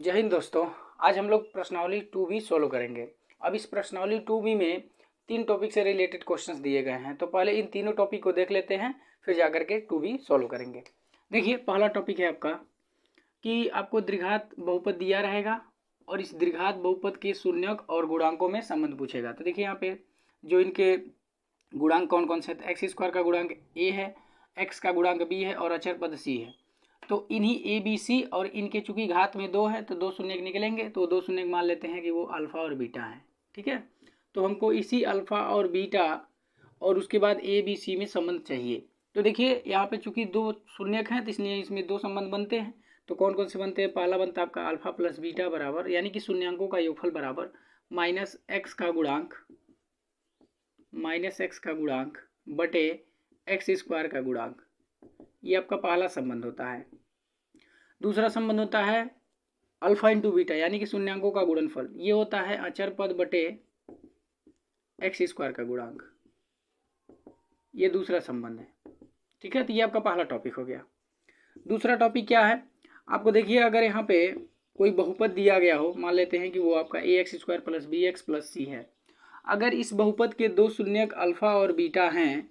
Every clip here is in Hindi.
जय हिंद दोस्तों। आज हम लोग प्रश्नावली 2B सोल्व करेंगे। अब इस प्रश्नावली 2B में 3 टॉपिक से रिलेटेड क्वेश्चंस दिए गए हैं, तो पहले इन तीनों टॉपिक को देख लेते हैं, फिर जाकर के 2B सोल्व करेंगे। देखिए, पहला टॉपिक है आपका कि आपको द्विघात बहुपद दिया रहेगा और इस द्विघात बहुपद के शून्यक और गुणांकों में संबंध पूछेगा। तो देखिए यहाँ पे जो इनके गुणांक कौन कौन से हैं, तो एक्स स्क्वायर का गुणांक a है, x का गुणांक b है और अचर पद c है। तो इन्हीं ए बी सी और इनके चूंकि घात में 2 है तो 2 शून्य निकलेंगे, तो 2 शून्य मान लेते हैं कि वो अल्फा और बीटा है। ठीक है, तो हमको इसी अल्फा और बीटा और उसके बाद ए बी सी में संबंध चाहिए। तो देखिए यहाँ पे चूंकि 2 शून्यक हैं तो इसलिए इसमें 2 संबंध बनते हैं। तो कौन कौन से बनते हैं? पहला बनता है आपका अल्फा प्लस बीटा बराबर, यानी कि शून्यांकों का योगफल बराबर माइनस एक्स का गुणांक बटे एक्स स्क्वायर का गुणांक। ये आपका पहला संबंध होता है। दूसरा संबंध होता है अल्फा इंटू बीटा, यानी कि शून्यांकों का गुणनफल। ये होता है अचर पद बटे एक्स स्क्वायर का गुणांक। ये दूसरा संबंध है। ठीक है, तो ये आपका पहला टॉपिक हो गया। दूसरा टॉपिक क्या है? आपको देखिए, अगर यहाँ पे कोई बहुपद दिया गया हो, मान लेते हैं कि वो आपका a x square plus b x plus c है। अगर इस बहुपद के 2 शून्यक अल्फा और बीटा हैं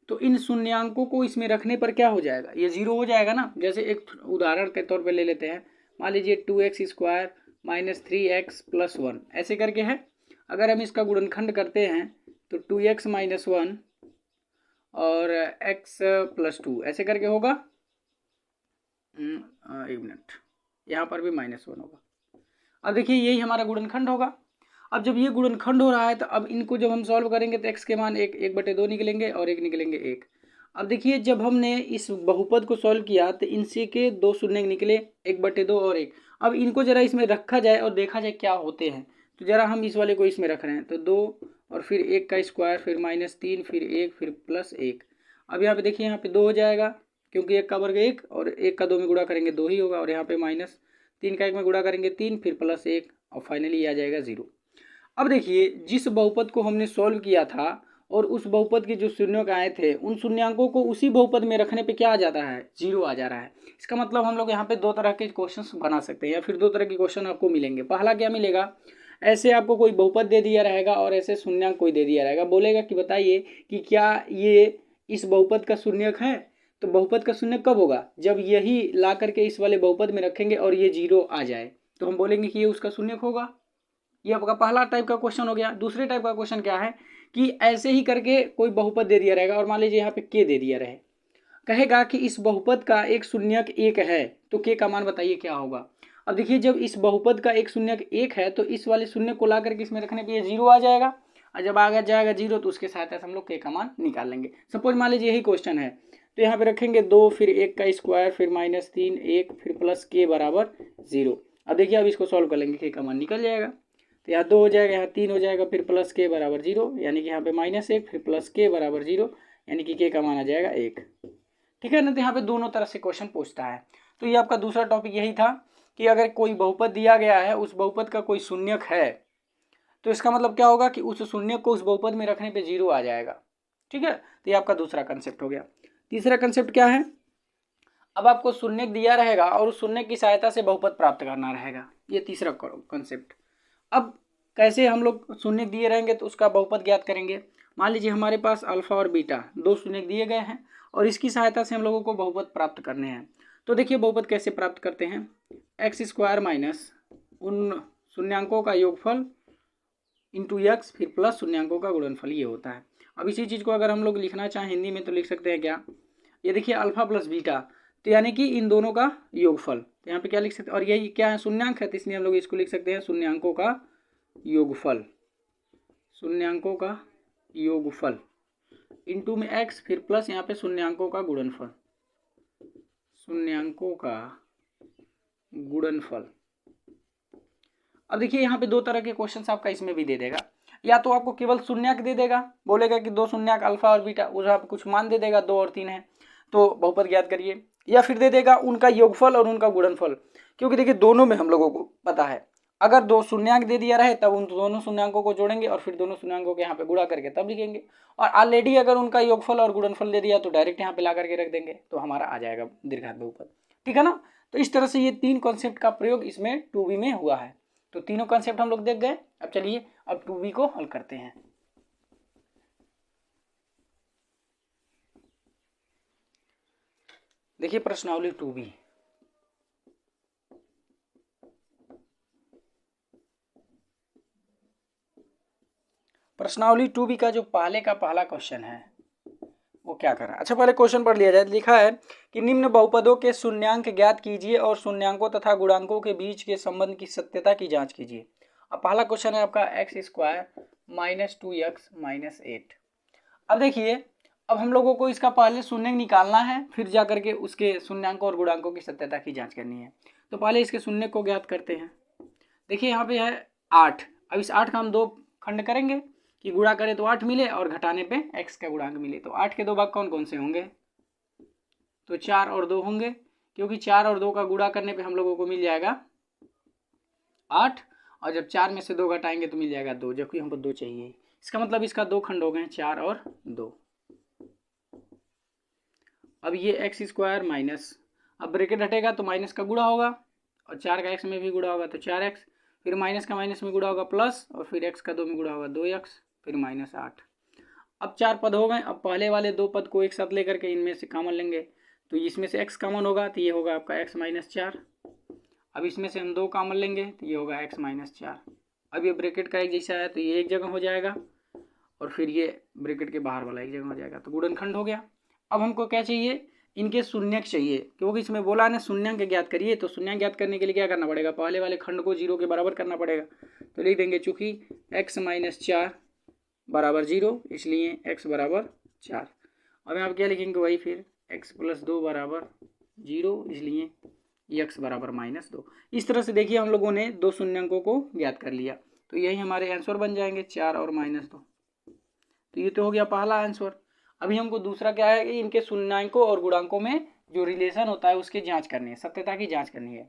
तो इन शून्यांकों को इसमें रखने पर क्या हो जाएगा? ये 0 हो जाएगा ना। जैसे एक उदाहरण के तौर पे ले लेते हैं, मान लीजिए 2x square minus 3x plus 1 ऐसे करके है। अगर हम इसका गुणनखंड करते हैं तो 2x माइनस 1 और x प्लस 2 ऐसे करके होगा। एक मिनट, यहाँ पर भी -1 होगा। अब देखिए यही हमारा गुणनखंड होगा। अब जब ये गुणनखंड हो रहा है तो अब इनको जब हम सॉल्व करेंगे तो x के मान 1/2 निकलेंगे और 1 निकलेंगे 1। अब देखिए जब हमने इस बहुपद को सॉल्व किया तो इनसे के 2 शून्य निकले, 1/2 और 1। अब इनको जरा इसमें रखा जाए और देखा जाए क्या होते हैं। तो जरा हम इस वाले को इसमें रख रहे हैं, तो 2 और फिर 1 का स्क्वायर, फिर -3, फिर 1, फिर प्लस 1। अब यहाँ पे देखिए, यहाँ पे 2 हो जाएगा क्योंकि 1 का वर्ग 1 और 1 का 2 में गुणा करेंगे 2 ही होगा। और यहाँ पे -3 का 1 में गुणा करेंगे 3, फिर प्लस 1 और फाइनली आ जाएगा 0। अब देखिए, जिस बहुपद को हमने सॉल्व किया था और उस बहुपद के जो शून्यक आए थे उन शून्यांकों को उसी बहुपद में रखने पे क्या आ जाता है? 0 आ जा रहा है। इसका मतलब हम लोग यहाँ पे 2 तरह के क्वेश्चंस बना सकते हैं, या फिर 2 तरह के क्वेश्चन आपको मिलेंगे। पहला क्या मिलेगा? ऐसे आपको कोई बहुपद दे दिया रहेगा और ऐसे शून्यांक कोई दे दिया रहेगा, बोलेगा कि बताइए कि क्या ये इस बहुपद का शून्यक है। तो बहुपद का शून्यक कब होगा? जब यही ला करके इस वाले बहुपद में रखेंगे और ये 0 आ जाए तो हम बोलेंगे कि ये उसका शून्यक होगा। ये आपका पहला टाइप का क्वेश्चन हो गया। दूसरे टाइप का क्वेश्चन क्या है कि ऐसे ही करके कोई बहुपद दे दिया रहेगा और मान लीजिए यहाँ पे के दे दिया रहे, कहेगा कि इस बहुपद का एक शून्यक 1 है, तो के का मान बताइए क्या होगा। अब देखिए, जब इस बहुपद का एक शून्यक 1 है तो इस वाले शून्य को ला करके इसमें रखने पे ये 0 आ जाएगा, और जब आ जाएगा 0 तो उसके साथ हम लोग के का मान निकाल लेंगे। सपोज मान लीजिए यही क्वेश्चन है, तो यहाँ पे रखेंगे 2, फिर 1 का स्क्वायर, फिर -3, 1, फिर प्लस के बराबर 0। अब देखिए, अब इसको सॉल्व कर लेंगे, के का मान निकल जाएगा। तो यहाँ 2 हो जाएगा, यहाँ 3 हो जाएगा, फिर प्लस के बराबर 0, यानी कि यहाँ पे -1, फिर प्लस के बराबर 0, यानी कि के का मान आ जाएगा 1। ठीक है ना। तो यहाँ पे दोनों तरह से क्वेश्चन पूछता है। तो ये आपका दूसरा टॉपिक यही था कि अगर कोई बहुपद दिया गया है, उस बहुपद का कोई शून्यक है, तो इसका मतलब क्या होगा कि उस शून्यक को उस बहुपद में रखने पर 0 आ जाएगा। ठीक है, तो ये आपका दूसरा कंसेप्ट हो गया। तीसरा कंसेप्ट क्या है? अब आपको शून्यक दिया रहेगा और उस शून्यक की सहायता से बहुपद प्राप्त करना रहेगा। ये तीसरा कंसेप्ट। अब कैसे हम लोग शून्य दिए रहेंगे तो उसका बहुपद ज्ञात करेंगे। मान लीजिए हमारे पास अल्फा और बीटा 2 शून्य दिए गए हैं और इसकी सहायता से हम लोगों को बहुपद प्राप्त करने हैं। तो देखिए बहुपद कैसे प्राप्त करते हैं। एक्स स्क्वायर माइनस उन शून्यांकों का योगफल इंटू एक्स, फिर प्लस शून्यांकों का गुणनफल, ये होता है। अब इसी चीज़ को अगर हम लोग लिखना चाहें हिंदी में तो लिख सकते हैं क्या? ये देखिए अल्फा प्लस बीटा, तो यानी कि इन दोनों का योगफल। तो यहाँ पे क्या लिख सकते हैं, और यही क्या है? शून्यांक है, तो इसलिए हम लोग इसको लिख सकते हैं शून्यांकों का योगफल। शून्यांकों का योगफल इंटू में एक्स, फिर प्लस यहाँ पे शून्यांकों का गुणनफल, शून्यांकों का गुणनफल। अब देखिए यहाँ पे 2 तरह के क्वेश्चंस आपका इसमें भी दे देगा। या तो आपको केवल शून्यक दे देगा, बोलेगा कि 2 शून्यक अल्फा और बीटा, उस आप कुछ मान दे देगा, 2 और 3 है तो बहुपद ज्ञात करिए। या फिर दे देगा उनका योगफल और उनका गुणनफल, क्योंकि देखिए दोनों में हम लोगों को पता है अगर दो शून्यांक दे दिया रहे तब उन दोनों शून्यांकों को जोड़ेंगे और फिर दोनों शून्यांकों के यहाँ पे गुणा करके तब लिखेंगे। और ऑलरेडी अगर उनका योगफल और गुणनफल दे दिया तो डायरेक्ट यहाँ पे ला करके रख देंगे तो हमारा आ जाएगा दीर्घांत बहुपद। ठीक है ना। तो इस तरह से ये 3 कॉन्सेप्ट का प्रयोग इसमें 2b में हुआ है। तो तीनों कॉन्सेप्ट हम लोग देख गए। अब चलिए अब 2b को हल करते हैं। देखिए प्रश्नावली 2b। प्रश्नावली 2b का जो पहले का पहला क्वेश्चन है वो क्या कर रहा है। अच्छा पहले क्वेश्चन पढ़ लिया जाए। लिखा है कि निम्न बहुपदों के शून्यांक ज्ञात कीजिए और शून्यांकों तथा गुणांकों के बीच के संबंध की सत्यता की जांच कीजिए। अब पहला क्वेश्चन है आपका x² - 2x - 8। अब देखिए अब हम लोगों को इसका पहले शून्य निकालना है, फिर जा करके उसके शून्यांकों और गुणांकों की सत्यता की जांच करनी है। तो पहले इसके शून्य को ज्ञात करते हैं। देखिए यहाँ पे है 8। अब इस 8 का हम 2 खंड करेंगे कि गुणा करें तो 8 मिले और घटाने पे x का गुणांक मिले। तो 8 के 2 भाग कौन कौन से होंगे, तो 4 और 2 होंगे, क्योंकि 4 और 2 का गुणा करने पे हम लोगों को मिल जाएगा 8 और जब 4 में से 2 घटाएंगे तो मिल जाएगा 2, जबकि हमको 2 चाहिए। इसका मतलब इसका 2 खंड हो गए 4 और 2। अब ये x² माइनस, अब ब्रैकेट हटेगा तो माइनस का गुणा होगा और 4 का x में भी गुणा होगा तो 4x, फिर माइनस का माइनस में गुणा होगा प्लस और फिर x का 2 में गुणा होगा 2x, फिर -8। अब 4 पद हो गए। अब पहले वाले 2 पद को एक साथ लेकर के इनमें से कॉमन लेंगे तो इसमें से x कॉमन होगा तो ये होगा आपका x - 4। अब इसमें से हम 2 कॉमन लेंगे तो ये होगा x - 4। अब ये ब्रैकेट का एक जैसा है तो ये एक जगह हो जाएगा और फिर ये ब्रैकेट के बाहर वाला एक जगह हो जाएगा, तो गुणनखंड हो गया। अब हमको क्या चाहिए, इनके शून्यक चाहिए, क्योंकि इसमें बोला ना शून्यंक ज्ञात करिए। तो शून्यंक ज्ञात करने के लिए क्या करना पड़ेगा, पहले वाले खंड को 0 के बराबर करना पड़ेगा। तो लिख देंगे चूंकि x - 4 बराबर 0 इसलिए x बराबर 4। अब यहाँ पर क्या लिखेंगे, वही फिर x + 2 बराबर 0 इसलिए x बराबर -2। इस तरह से देखिए हम लोगों ने 2 शून्यंकों को ज्ञात कर लिया। तो यही हमारे आंसर बन जाएंगे 4 और -2। तो ये तो हो गया पहला आंसर। अभी हमको दूसरा क्या है कि इनके शून्यांकों और गुणांकों में जो रिलेशन होता है उसकी जांच करनी है, सत्यता की जांच करनी है।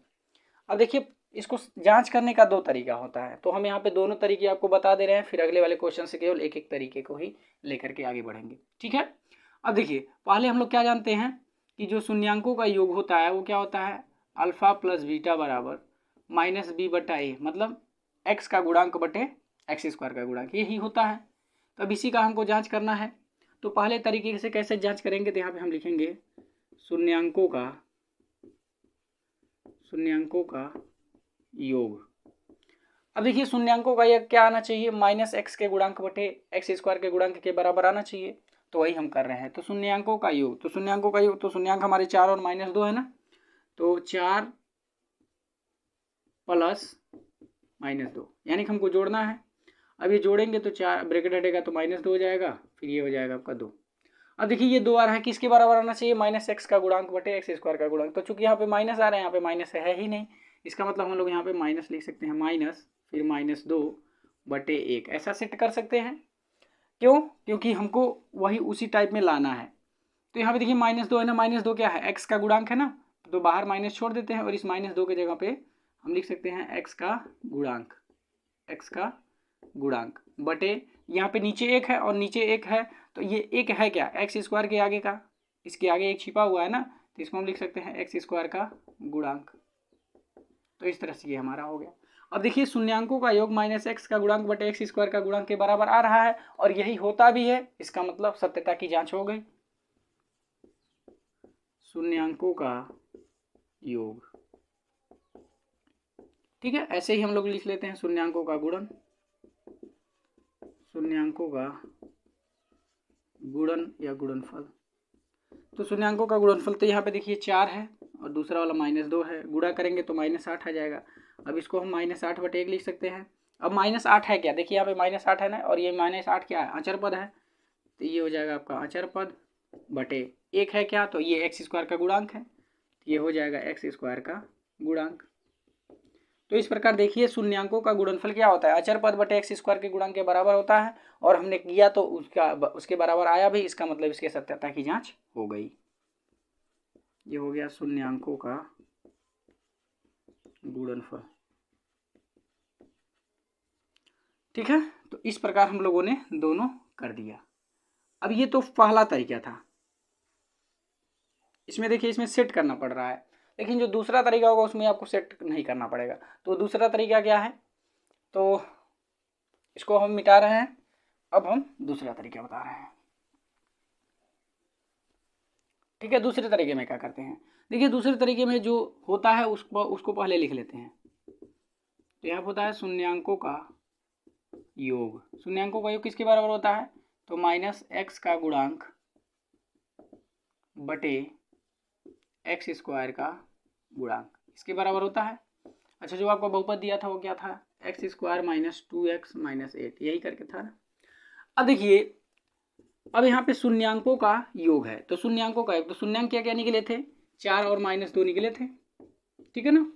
अब देखिए इसको जांच करने का 2 तरीका होता है, तो हम यहाँ पे दोनों तरीके आपको बता दे रहे हैं, फिर अगले वाले क्वेश्चन से केवल एक एक तरीके को ही लेकर के आगे बढ़ेंगे। ठीक है। अब देखिए पहले हम लोग क्या जानते हैं कि जो शून्यांकों का योग होता है वो क्या होता है, अल्फा प्लस बीटा बराबर -b/a, मतलब x का गुणांक बटे x² का गुणांक, यही होता है। तो अब इसी का हमको जांच करना है। तो पहले तरीके से कैसे जांच करेंगे, तो यहाँ पे हम लिखेंगे शून्यांकों का योग। अब देखिए शून्यांकों का योग क्या आना चाहिए, -x के गुणांक बटे x² के गुणांक के बराबर आना चाहिए। तो वही हम कर रहे हैं। तो शून्यांकों का योग, तो शून्यांक हमारे 4 और -2 है ना, तो 4 + -2 यानी कि हमको जोड़ना है। अब ये जोड़ेंगे तो 4 ब्रैकेट हटेगा तो -2 हो जाएगा, फिर ये हो जाएगा आपका 2। अब देखिए ये 2 आ रहा है, किसके बराबर आना चाहिए, -x का गुणांक बटे x² का गुणांक। तो चूंकि यहाँ पे माइनस आ रहे हैं, यहाँ पे माइनस है ही नहीं, इसका मतलब हम लोग यहाँ पे माइनस लिख सकते हैं, माइनस फिर -2/1 ऐसा सेट कर सकते हैं। क्यों, क्योंकि हमको वही उसी टाइप में लाना है। तो यहाँ पे देखिए -2 है ना, -2 क्या है, x का गुणांक है ना, तो बाहर माइनस छोड़ देते हैं और इस -2 के जगह पे हम लिख सकते हैं x का गुणांक बटे, यहाँ पे नीचे 1 है और नीचे 1 है, तो ये 1 है क्या, x² के आगे का, इसके आगे 1 छिपा हुआ है ना, तो इसको हम लिख सकते हैं x² का गुणांक। तो इस तरह से ये हमारा हो गया। अब देखिए शून्यांकों का योग -x का गुणांक बटे x² का गुणांक के बराबर आ रहा है और यही होता भी है, इसका मतलब सत्यता की जांच हो गई। शून्यांकों का योग, ठीक है, ऐसे ही हम लोग लिख लेते हैं शून्यांकों का गुणन, शून्यांकों का गुणन या गुणनफल। तो शून्यांकों का गुणनफल तो यहाँ पे देखिए 4 है और दूसरा वाला -2 है, गुणा करेंगे तो -8 आ जाएगा। अब इसको हम -8/1 लिख सकते हैं। अब -8 है क्या, देखिए यहाँ पे -8 है ना, और ये -8 क्या है, अचर पद है, तो ये हो जाएगा आपका अचर पद बटे 1 है क्या, तो ये x² का गुणांक है, तो ये हो जाएगा x² का गुणांक। तो इस प्रकार देखिए शून्यांकों का गुणनफल क्या होता है, अचर पद बटे x² के गुणांक के बराबर होता है, और हमने किया तो उसके बराबर आया भी, इसका मतलब इसके सत्यता की जांच हो गई। ये हो गया शून्यांकों का गुणनफल। ठीक है, तो इस प्रकार हम लोगों ने दोनों कर दिया। अब ये तो पहला तरीका था, इसमें देखिए इसमें सेट करना पड़ रहा है, लेकिन जो दूसरा तरीका होगा उसमें आपको सेट नहीं करना पड़ेगा। तो दूसरा तरीका क्या है, तो इसको हम मिटा रहे हैं, अब हम दूसरा तरीका बता रहे हैं। ठीक है, दूसरे तरीके में क्या करते हैं, देखिए दूसरे तरीके में जो होता है उसको पहले लिख लेते हैं। तो यहाँ होता है शून्यांकों का योग। शून्यांकों का योग किसके बराबर होता है, तो -x का गुणांक बटे x स्क्वायर का गुणांक, इसके बराबर होता है। अच्छा, जो आपको बहुपद दिया था वो क्या था, x स्क्वायर -2x - 8, यही करके था ना। अब देखिए, अब यहाँ पे शून्यांकों का योग है, तो शून्यांकों का योग, तो शून्यांक क्या क्या निकले थे, 4 और -2 निकले थे, ठीक है ना।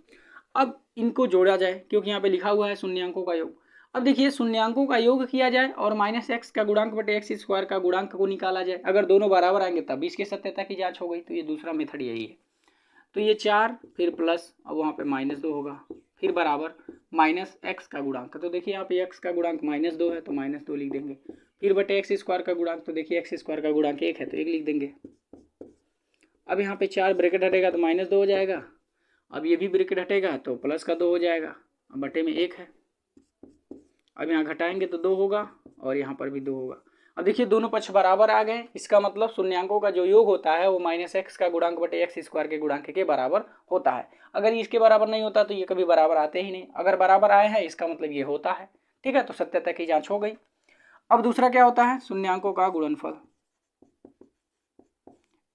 अब इनको जोड़ा जाए, क्योंकि यहाँ पे लिखा हुआ है शून्यांकों का योग। अब देखिए शून्यांकों का योग किया जाए और -x का गुणांक बटे x स्क्वायर का गुणांक को निकाला जाए। अगर दोनों बराबर आएंगे तब इसकी सत्यता की जांच हो गई। तो ये दूसरा मेथड यही है। तो ये 4 फिर प्लस, अब वहाँ पे -2 होगा, फिर बराबर -x का गुणांक, तो देखिए यहाँ पे x का गुणांक -2 है तो -2 लिख देंगे, फिर बटे x स्क्वायर का गुणांक, तो देखिए x स्क्वायर का गुणांक 1 है तो 1 लिख देंगे। अब यहाँ पे 4 ब्रैकेट हटेगा तो -2 हो जाएगा, अब ये भी ब्रैकेट हटेगा तो प्लस का 2 हो जाएगा, अब बटे में 1 है। अब यहाँ घटाएंगे तो 2 होगा और यहाँ पर भी 2 होगा। अब देखिए दोनों पक्ष बराबर आ गए, इसका मतलब शून्यांकों का जो योग होता है वो -x का गुणांक बटे x स्क्वायर के गुणांक के बराबर होता है। अगर इसके बराबर नहीं होता तो ये कभी बराबर आते ही नहीं, अगर बराबर आए हैं इसका मतलब ये होता है। ठीक है, तो सत्यता की जांच हो गई। अब दूसरा क्या होता है, शून्यांकों का गुणनफल।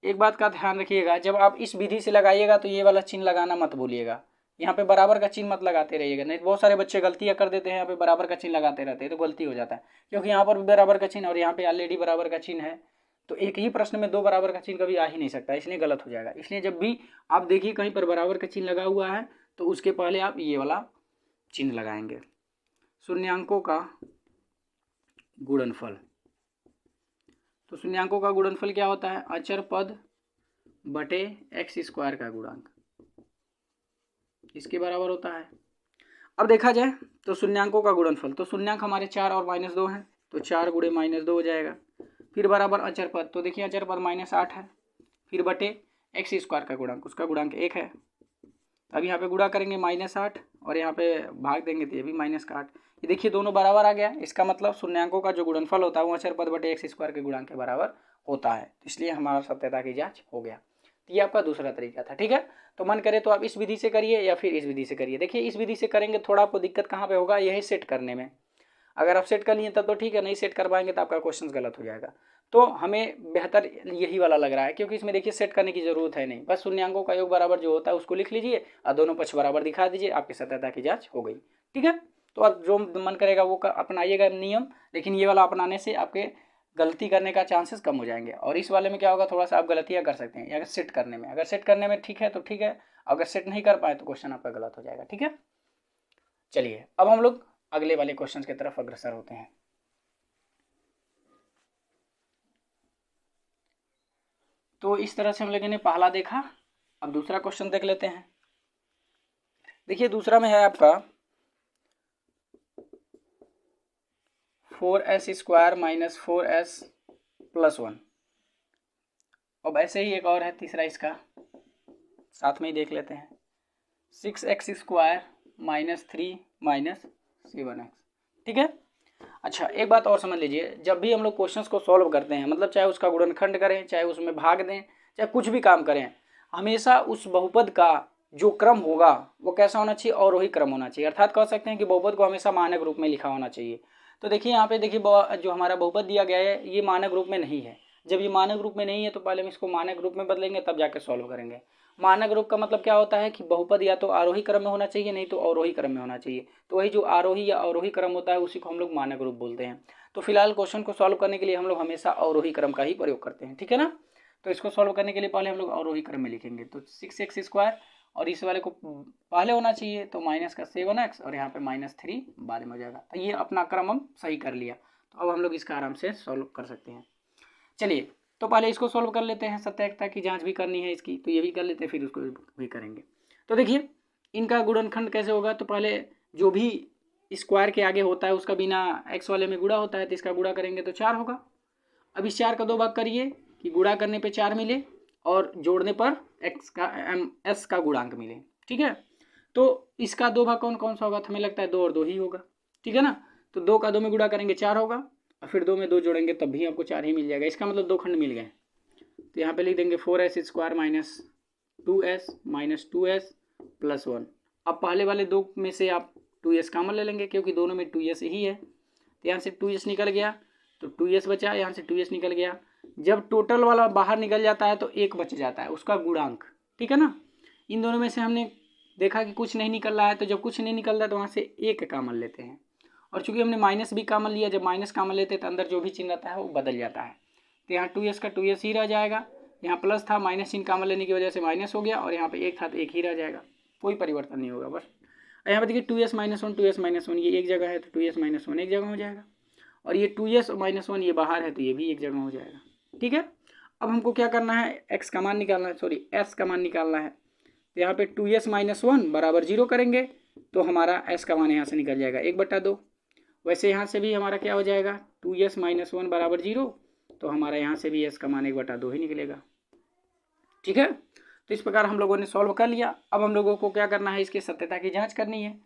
एक बात का ध्यान रखिएगा, जब आप इस विधि से लगाइएगा तो ये वाला चिन्ह लगाना मत भूलिएगा, यहाँ पे बराबर का चिन्ह मत लगाते रहिएगा, नहीं तो बहुत सारे बच्चे गलतियां कर देते हैं, यहाँ पे बराबर का चिन्ह लगाते रहते हैं तो गलती हो जाता है। क्योंकि यहाँ पर भी बराबर का चिन्ह और यहाँ पे ऑलरेडी बराबर का चिन्ह है, तो एक ही प्रश्न में 2 बराबर का चिन्ह कभी आ ही नहीं सकता, इसलिए गलत हो जाएगा। इसलिए जब भी आप देखिए कहीं पर बराबर का चिन्ह लगा हुआ है तो उसके पहले आप ये वाला चिन्ह लगाएंगे, शून्यांकों का गुणनफल। तो शून्यांकों का गुणनफल क्या होता है, अचर पद बटे x स्क्वायर का गुणांक, इसके बराबर होता है। अब देखा जाए तो शून्यांकों का गुणनफल, तो शून्यांक हमारे 4 और -2 हैं तो 4 गुणे -2 हो जाएगा, फिर बराबर अचर पद, तो देखिए अचर पद -8 है, फिर बटे x स्क्वायर का गुणांक, उसका गुणांक 1 है। अब यहाँ पे गुणा करेंगे -8 और यहाँ पे भाग देंगे तो ये भी -8, ये देखिए दोनों बराबर आ गया। इसका मतलब शून्यांकों का जो गुणनफल होता है वो अचर पद बटे x स्क्वायर के गुणांक के बराबर होता है, इसलिए हमारा सत्यता की जांच हो गया। तो ये आपका दूसरा तरीका था। ठीक है, तो मन करे तो आप इस विधि से करिए या फिर इस विधि से करिए। देखिए इस विधि से करेंगे थोड़ा आपको दिक्कत कहाँ पे होगा, यही सेट करने में। अगर आप सेट कर लिए तब तो ठीक है, नहीं सेट कर पाएंगे तो आपका क्वेश्चन गलत हो जाएगा। तो हमें बेहतर यही वाला लग रहा है, क्योंकि इसमें देखिए सेट करने की जरूरत है नहीं, बस शून्यांकों का योग बराबर जो होता है उसको लिख लीजिए और दोनों पक्ष बराबर दिखा दीजिए, आपकी सत्यता की जांच हो गई। ठीक है, तो आप जो मन करेगा वो अपनाइएगा नियम, लेकिन ये वाला अपनाने से आपके गलती करने का चांसेस कम हो जाएंगे। और इस वाले में क्या होगा, थोड़ा सा आप गलतियां कर सकते हैं अगर सेट करने में, अगर सेट करने में ठीक है तो ठीक है, अगर सेट नहीं कर पाए तो क्वेश्चन आपका गलत हो जाएगा। ठीक है, चलिए अब हम लोग अगले वाले क्वेश्चन की तरफ अग्रसर होते हैं। तो इस तरह से हम लोगों ने पहला देखा, अब दूसरा क्वेश्चन देख लेते हैं। देखिए दूसरा में है आपका 4s square minus 4s plus 1। अब ऐसे ही एक और है तीसरा, इसका साथ में ही देख लेते हैं, 6x square minus 3 minus 7x। ठीक है, अच्छा एक बात और समझ लीजिए, जब भी हम लोग क्वेश्चंस को सॉल्व करते हैं, मतलब चाहे उसका गुणनखंड करें, चाहे उसमें भाग दें, चाहे कुछ भी काम करें, हमेशा उस बहुपद का जो क्रम होगा वो कैसा होना चाहिए, अवरोही क्रम होना चाहिए। अर्थात कह सकते हैं कि बहुपद को हमेशा मानक रूप में लिखा होना चाहिए। तो देखिए यहाँ पे देखिए जो हमारा बहुपद दिया गया है ये मानक रूप में नहीं है। जब ये मानक रूप में नहीं है तो पहले हम इसको मानक रूप में बदलेंगे तब जाके सॉल्व करेंगे। मानक रूप का मतलब क्या होता है कि बहुपद या तो आरोही क्रम में होना चाहिए, नहीं तो अवरोही क्रम में होना चाहिए। तो वही जो आरोही या अवरोही क्रम होता है उसी को हम लोग मानक रूप बोलते हैं। तो फिलहाल क्वेश्चन को सॉल्व करने के लिए हम लोग हमेशा अवरोही क्रम का ही प्रयोग करते हैं। ठीक है ना, तो इसको सॉल्व करने के लिए पहले हम लोग अवरोही क्रम में लिखेंगे। तो 6x स्क्वायर और इस वाले को पहले होना चाहिए तो माइनस का 7x और यहाँ पे -3 बाद में हो जाएगा। तो ये अपना क्रम हम सही कर लिया, तो अब हम लोग इसका आराम से सॉल्व कर सकते हैं। चलिए तो पहले इसको सॉल्व कर लेते हैं, सत्यता की जांच भी करनी है इसकी, तो ये भी कर लेते हैं फिर उसको भी करेंगे। तो देखिए इनका गुणनखंड कैसे होगा, तो पहले जो भी स्क्वायर के आगे होता है उसका बिना एक्स वाले में गुणा होता है, तो इसका गुणा करेंगे तो 4 होगा। अब इस 4 का 2 भाग करिए कि गुणा करने पे 4 मिले और जोड़ने पर एस का गुणांक मिले। ठीक है, तो इसका 2 भाग कौन कौन सा होगा? तो हमें लगता है 2 और 2 ही होगा। ठीक है ना, तो 2 का 2 में गुणा करेंगे 4 होगा और फिर 2 में 2 जोड़ेंगे तब भी आपको 4 ही मिल जाएगा। इसका मतलब 2 खंड मिल गए। तो यहाँ पे लिख देंगे 4s square minus 2s minus 2s plus 1। अब पहले वाले 2 में से आप 2s कॉमन ले लेंगे क्योंकि दोनों में 2s ही है। तो यहाँ से 2s निकल गया तो 2s बचा, यहाँ से 2s निकल गया। जब टोटल वाला बाहर निकल जाता है तो 1 बच जाता है, उसका गुणांक। ठीक है ना, इन दोनों में से हमने देखा कि कुछ नहीं निकल रहा है, तो जब कुछ नहीं निकल रहा है तो वहाँ से 1 कॉमन लेते हैं। और चूंकि हमने माइनस भी कॉमन लिया, जब माइनस कॉमन लेते हैं तो अंदर जो भी चिन्ह रहता है वो बदल जाता है। तो यहाँ 2s का 2s ही रह जाएगा, यहाँ प्लस था, माइनस चिन्ह कॉमन लेने की वजह से माइनस हो गया, और यहाँ पे 1 था तो 1 ही रह जाएगा, कोई परिवर्तन नहीं होगा। बस यहाँ पे देखिए 2s माइनस 1 2s माइनस 1 ये एक जगह है तो 2s माइनस 1 एक जगह हो जाएगा, और ये 2s माइनस 1 ये बाहर है तो ये भी एक जगह हो जाएगा। ठीक है, अब हमको क्या करना है? x का मान निकालना है, सॉरी s का मान निकालना है। तो यहाँ पे 2s माइनस 1 बराबर 0 करेंगे तो हमारा s का मान यहाँ से निकल जाएगा 1/2। वैसे यहाँ से भी हमारा क्या हो जाएगा? 2s माइनस 1 बराबर 0, तो हमारा यहाँ से भी s का मान 1/2 ही निकलेगा। ठीक है, तो इस प्रकार हम लोगों ने सॉल्व कर लिया। अब हम लोगों को क्या करना है? इसकी सत्यता की जाँच करनी है।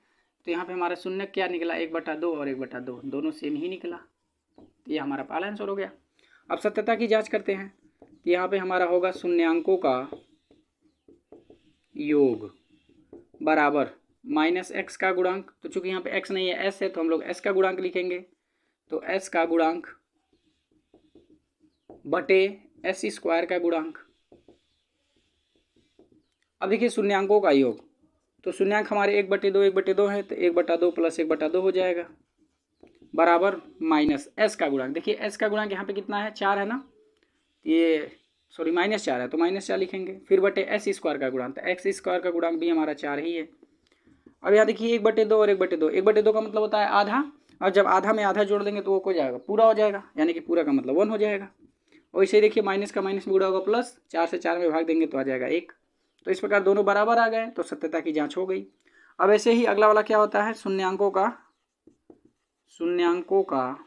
तो यहाँ पे हमारा शून्य क्या निकला? 1/2 और 1/2 दोनों सेम ही निकला, तो ये हमारा पहला आंसर हो गया। अब सत्यता की जांच करते हैं। तो यहाँ पे हमारा होगा शून्यांकों का योग बराबर माइनस एक्स का गुणांक। तो चूंकि यहाँ पे एक्स नहीं है एस है तो हम लोग एस का गुणांक लिखेंगे। तो एस का गुणांक बटे एस स्क्वायर का गुणांक। अब देखिए शून्यांकों का योग, तो शून्यांक हमारे 1/2 1/2 है तो 1/2 प्लस 1/2 हो जाएगा बराबर माइनस एस का गुणांक। देखिए एस का गुणांक यहाँ पे कितना है? 4 है ना, ये सॉरी -4 है तो -4 लिखेंगे, फिर बटे एस स्क्वायर का गुणांक। तो एक्स स्क्वायर का गुणांक भी हमारा 4 ही है। अब यहाँ देखिए 1/2 और 1/2, 1/2 का मतलब होता है आधा, और जब आधा में आधा जोड़ देंगे तो वो हो जाएगा पूरा हो जाएगा, यानी कि पूरा का मतलब 1 हो जाएगा। और इसे देखिए माइनस का माइनस में जुड़ा होगा प्लस, 4 से 4 में भाग देंगे तो आ जाएगा 1। तो इस प्रकार दोनों बराबर आ गए, तो सत्यता की जाँच हो गई। अब ऐसे ही अगला वाला क्या होता है? शून्यांकों का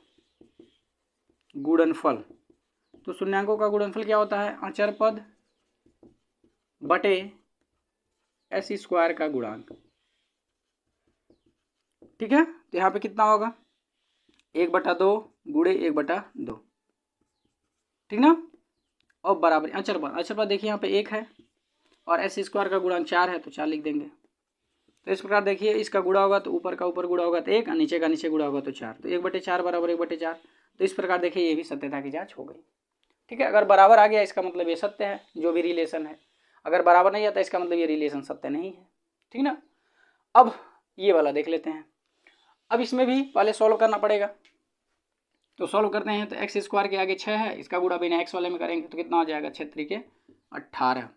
गुणनफल। तो शून्यांकों का गुणनफल क्या होता है? अचर पद बटे एस स्क्वायर का गुणांक। ठीक है, तो यहाँ पे कितना होगा? 1/2 गुणे 1/2, ठीक ना। और बराबर अचर पद देखिए यहाँ पे 1 है और एस स्क्वायर का गुणांक 4 है तो 4 लिख देंगे। तो इस प्रकार देखिए इसका गुणा होगा तो ऊपर का ऊपर गुणा होगा तो 1 और नीचे का नीचे गुणा होगा तो 4, तो 1/4 बराबर 1/4। तो इस प्रकार देखिए ये भी सत्यता की जाँच हो गई। ठीक है, अगर बराबर आ गया इसका मतलब ये सत्य है, जो भी रिलेशन है। अगर बराबर नहीं आता इसका मतलब ये रिलेशन सत्य नहीं है। ठीक ना, अब ये वाला देख लेते हैं। अब इसमें भी पहले सॉल्व करना पड़ेगा, तो सॉल्व करते हैं। तो एक्स स्क्वायर के आगे 6 है, इसका गुणा बिना एक्स वाले में करेंगे तो कितना हो जाएगा? 6 त्रिके 18।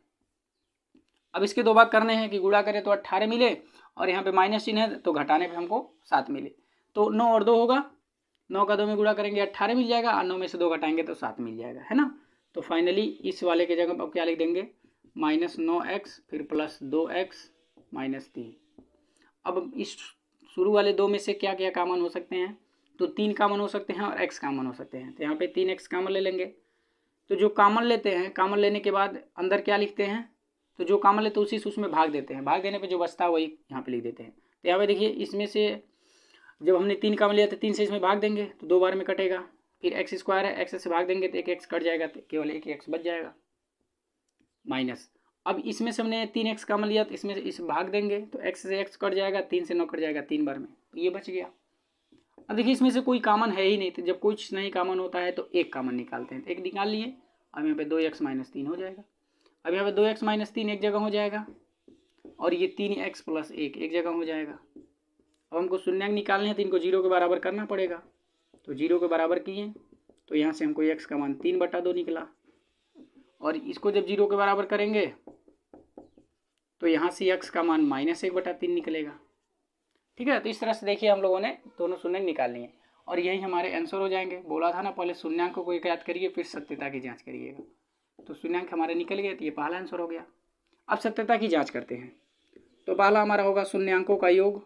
अब इसके 2 भाग करने हैं कि गुणा करें तो 18 मिले, और यहाँ पे माइनस चिन्ह है तो घटाने पे हमको 7 मिले। तो 9 और 2 होगा, 9 का 2 में गुणा करेंगे 18 मिल जाएगा, और 9 में से 2 घटाएंगे तो 7 मिल जाएगा, है ना। तो फाइनली इस वाले के जगह अब क्या लिख देंगे? -9x फिर प्लस 2x माइनस 3। अब इस शुरू वाले 2 में से क्या क्या कॉमन हो सकते हैं? तो 3 कॉमन हो सकते हैं और x कॉमन हो सकते हैं। तो यहाँ पे 3x कॉमन ले लेंगे। तो जो कॉमन लेते हैं, कॉमन लेने के बाद अंदर क्या लिखते हैं? तो जो कॉमन लेते हैं उसी से उसमें भाग देते हैं, भाग देने पे जो बचता है वही यहाँ पे लिख देते हैं। तो यहाँ पे देखिए इसमें से जब हमने 3 कॉमन लिया तो 3 से इसमें भाग देंगे तो 2 बार में कटेगा। फिर एक्स स्क्वायर है, एक्स से भाग देंगे तो एक एक्स कट जाएगा, तो केवल एक एक्स बच जाएगा माइनस। अब इसमें से हमने 3x कॉमन लिया तो इसमें से इस भाग देंगे तो x से x कट जाएगा, 3 से 9 कट जाएगा 3 बार में, तो ये बच गया। अब देखिए इसमें से कोई कॉमन है ही नहीं, तो जब कुछ नहीं कॉमन होता है तो एक कॉमन निकालते हैं। तो एक निकाल लिए, अब यहाँ पे 2x माइनस 3 हो जाएगा। अब यहाँ पे 2x माइनस 3 एक जगह हो जाएगा, और ये 3x प्लस 1 एक जगह हो जाएगा। अब हमको शून्यांक निकालने हैं तो इनको 0 के बराबर करना पड़ेगा। तो 0 के बराबर किए तो यहाँ से हमको x का मान 3/2 निकला, और इसको जब 0 के बराबर करेंगे तो यहाँ से x का मान -1/3 निकलेगा। ठीक है, तो इस तरह से देखिए हम लोगों ने दोनों शून्यांक निकाल लिए, और यही हमारे आंसर हो जाएंगे। बोला था ना पहले शून्यांकों को याद करिए फिर सत्यता की जाँच करिएगा। तो शून्यांक हमारे निकल गए, तो ये पहला आंसर हो गया। अब सत्यता की जाँच करते हैं। तो पहला हमारा होगा शून्यांकों का योग।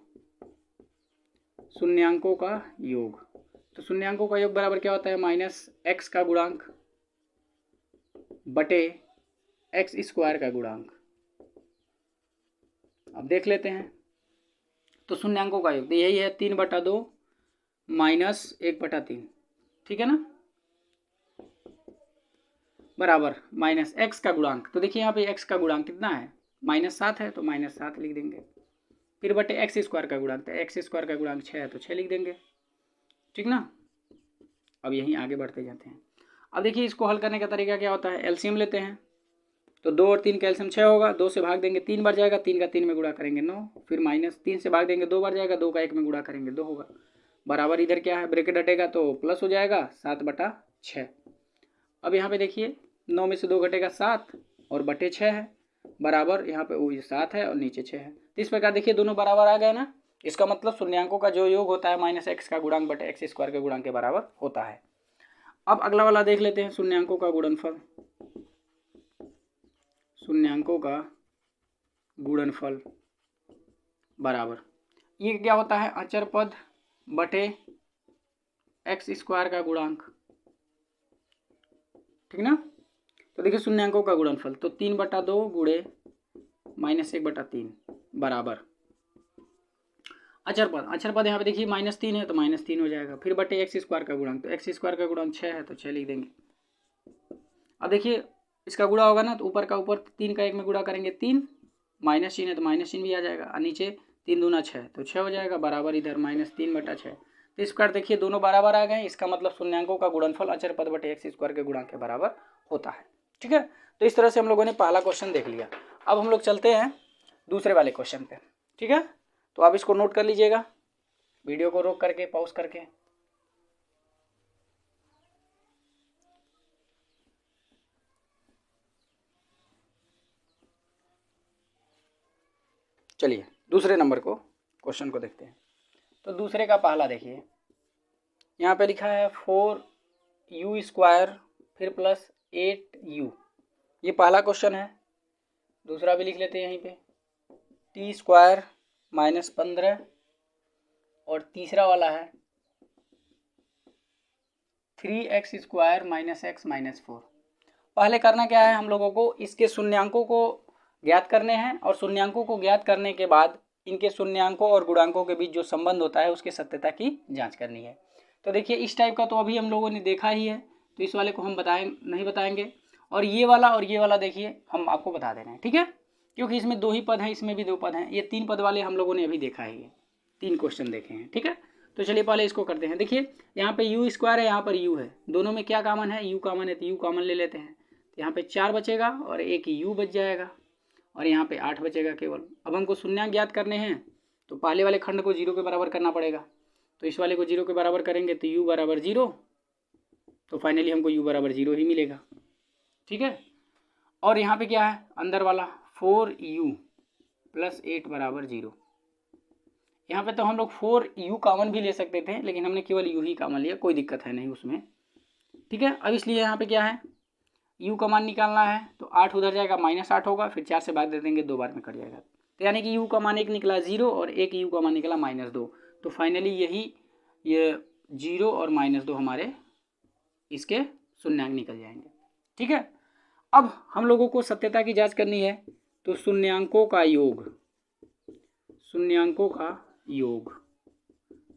शून्यांकों का योग। तो शून्यांकों का योग बराबर क्या होता है, माइनस एक्स का गुणांक बटे एक्स स्क्वायर का गुणांक। अब देख लेते हैं। तो शून्यांकों का योग तो यही है 3/2 माइनस 1/3, ठीक है ना, बराबर माइनस एक्स का गुणांक। तो देखिए यहाँ पे एक्स का गुणांक कितना है, -7 है, तो -7 लिख देंगे। फिर बटे एक्स स्क्वायर का गुणांक, तो एक्स स्क्वायर का गुणांक 6 है, तो 6 लिख देंगे, ठीक ना। अब यहीं आगे बढ़ते जाते हैं। अब देखिए इसको हल करने का तरीका क्या होता है, एलसीएम लेते हैं। तो 2 और 3 का एलसीएम 6 होगा, 2 से भाग देंगे 3 बार जाएगा, 3 का 3 में गुणा करेंगे 9, फिर माइनस 3 से भाग देंगे 2 बार जाएगा, 2 का 1 में गुणा करेंगे 2 होगा, बराबर इधर क्या है ब्रैकेट हटेगा तो प्लस हो जाएगा 7/6। अब यहाँ पे देखिए 9 में से 2 घटेगा 7 और बटे 6 है, बराबर यहाँ पे वो 7 है और नीचे 6 है। तो इस प्रकार देखिए दोनों बराबर आ गए ना। इसका मतलब शून्यांकों का जो योग होता है माइनस एक्स का गुणांक बटे एक्स स्क्वायर के गुणांक के बराबर होता है। अब अगला वाला देख लेते हैं, शून्यांकों का गुणनफल। शून्यांकों का गुणनफल बराबर ये क्या होता है, अचर पद बटे एक्स स्क्वायर का गुणांक, ठीक ना। तो देखिए शून्यांकों का गुणनफल तो 3/2 गुणे -1/3 बराबर अचर पद यहाँ पे देखिए -3 है तो -3 हो जाएगा, फिर बटे एक्स स्क्वायर का गुणांक, तो एक्स स्क्वायर का गुणांक 6 है तो 6 लिख देंगे। अब देखिए इसका गुणा होगा ना, तो ऊपर का ऊपर 3 का 1 में गुणा करेंगे 3, माइनस चिन्ह है तो माइनस चिन्ह भी आ जाएगा, और नीचे 3 दूना 6 तो 6 हो जाएगा, बराबर इधर -3/6। तो इस प्रकार देखिए दोनों बराबर आ गए। इसका मतलब शून्यांकों का गुणनफल अचर पद बटे एक्स स्क्वायर के गुणांक के बराबर होता है, ठीक है। तो इस तरह से हम लोगों ने पहला क्वेश्चन देख लिया। अब हम लोग चलते हैं दूसरे वाले क्वेश्चन पे, ठीक है। तो आप इसको नोट कर लीजिएगा, वीडियो को रोक करके पॉज करके। चलिए दूसरे नंबर को क्वेश्चन को देखते हैं। तो दूसरे का पहला देखिए, यहाँ पे लिखा है 4u² फिर प्लस 8u, ये पहला क्वेश्चन है। दूसरा भी लिख लेते हैं यहीं पे, t² -15, और तीसरा वाला है 3x² -x -4। पहले करना क्या है हम लोगों को, इसके शून्यांकों को ज्ञात करने हैं, और शून्यांकों को ज्ञात करने के बाद इनके शून्यांकों और गुणांकों के बीच जो संबंध होता है उसकी सत्यता की जांच करनी है। तो देखिए इस टाइप का तो अभी हम लोगों ने देखा ही है, तो इस वाले को हम नहीं बताएंगे, और ये वाला देखिए हम आपको बता दे रहे हैं, ठीक है, क्योंकि इसमें 2 ही पद हैं, इसमें भी 2 पद हैं, ये 3 पद वाले हम लोगों ने अभी देखा ही है, 3 क्वेश्चन देखे हैं, ठीक है। तो चलिए पहले इसको करते हैं। देखिए यहाँ पे u² है, यहाँ पर u है, दोनों में क्या कॉमन है, u कॉमन है, तो u कॉमन ले लेते हैं। तो यहाँ पे 4 बचेगा और एक u बच जाएगा, और यहाँ पे 8 बचेगा केवल। अब हमको शून्यांक ज्ञात करने हैं, तो पहले वाले खंड को 0 के बराबर करना पड़ेगा, तो इस वाले को 0 के बराबर करेंगे तो u बराबर 0, तो फाइनली हमको u बराबर 0 ही मिलेगा, ठीक है। और यहाँ पे क्या है, अंदर वाला 4u + 8 बराबर 0। यहाँ पे तो हम लोग 4u कॉमन भी ले सकते थे, लेकिन हमने केवल u ही कॉमन लिया, कोई दिक्कत है नहीं उसमें, ठीक है। अब इसलिए यहाँ पे क्या है, u का मान निकालना है, तो 8 उधर जाएगा -8 होगा, फिर 4 से भाग दे देंगे, 2 बार में कट जाएगा, तो यानी कि u का मान 1 निकला 0 और एक u का मान निकला -2। तो फाइनली ये 0 और -2 हमारे इसके शून्यांक निकल जाएंगे, ठीक है। अब हम लोगों को सत्यता की जांच करनी है, तो शून्यांकों का योग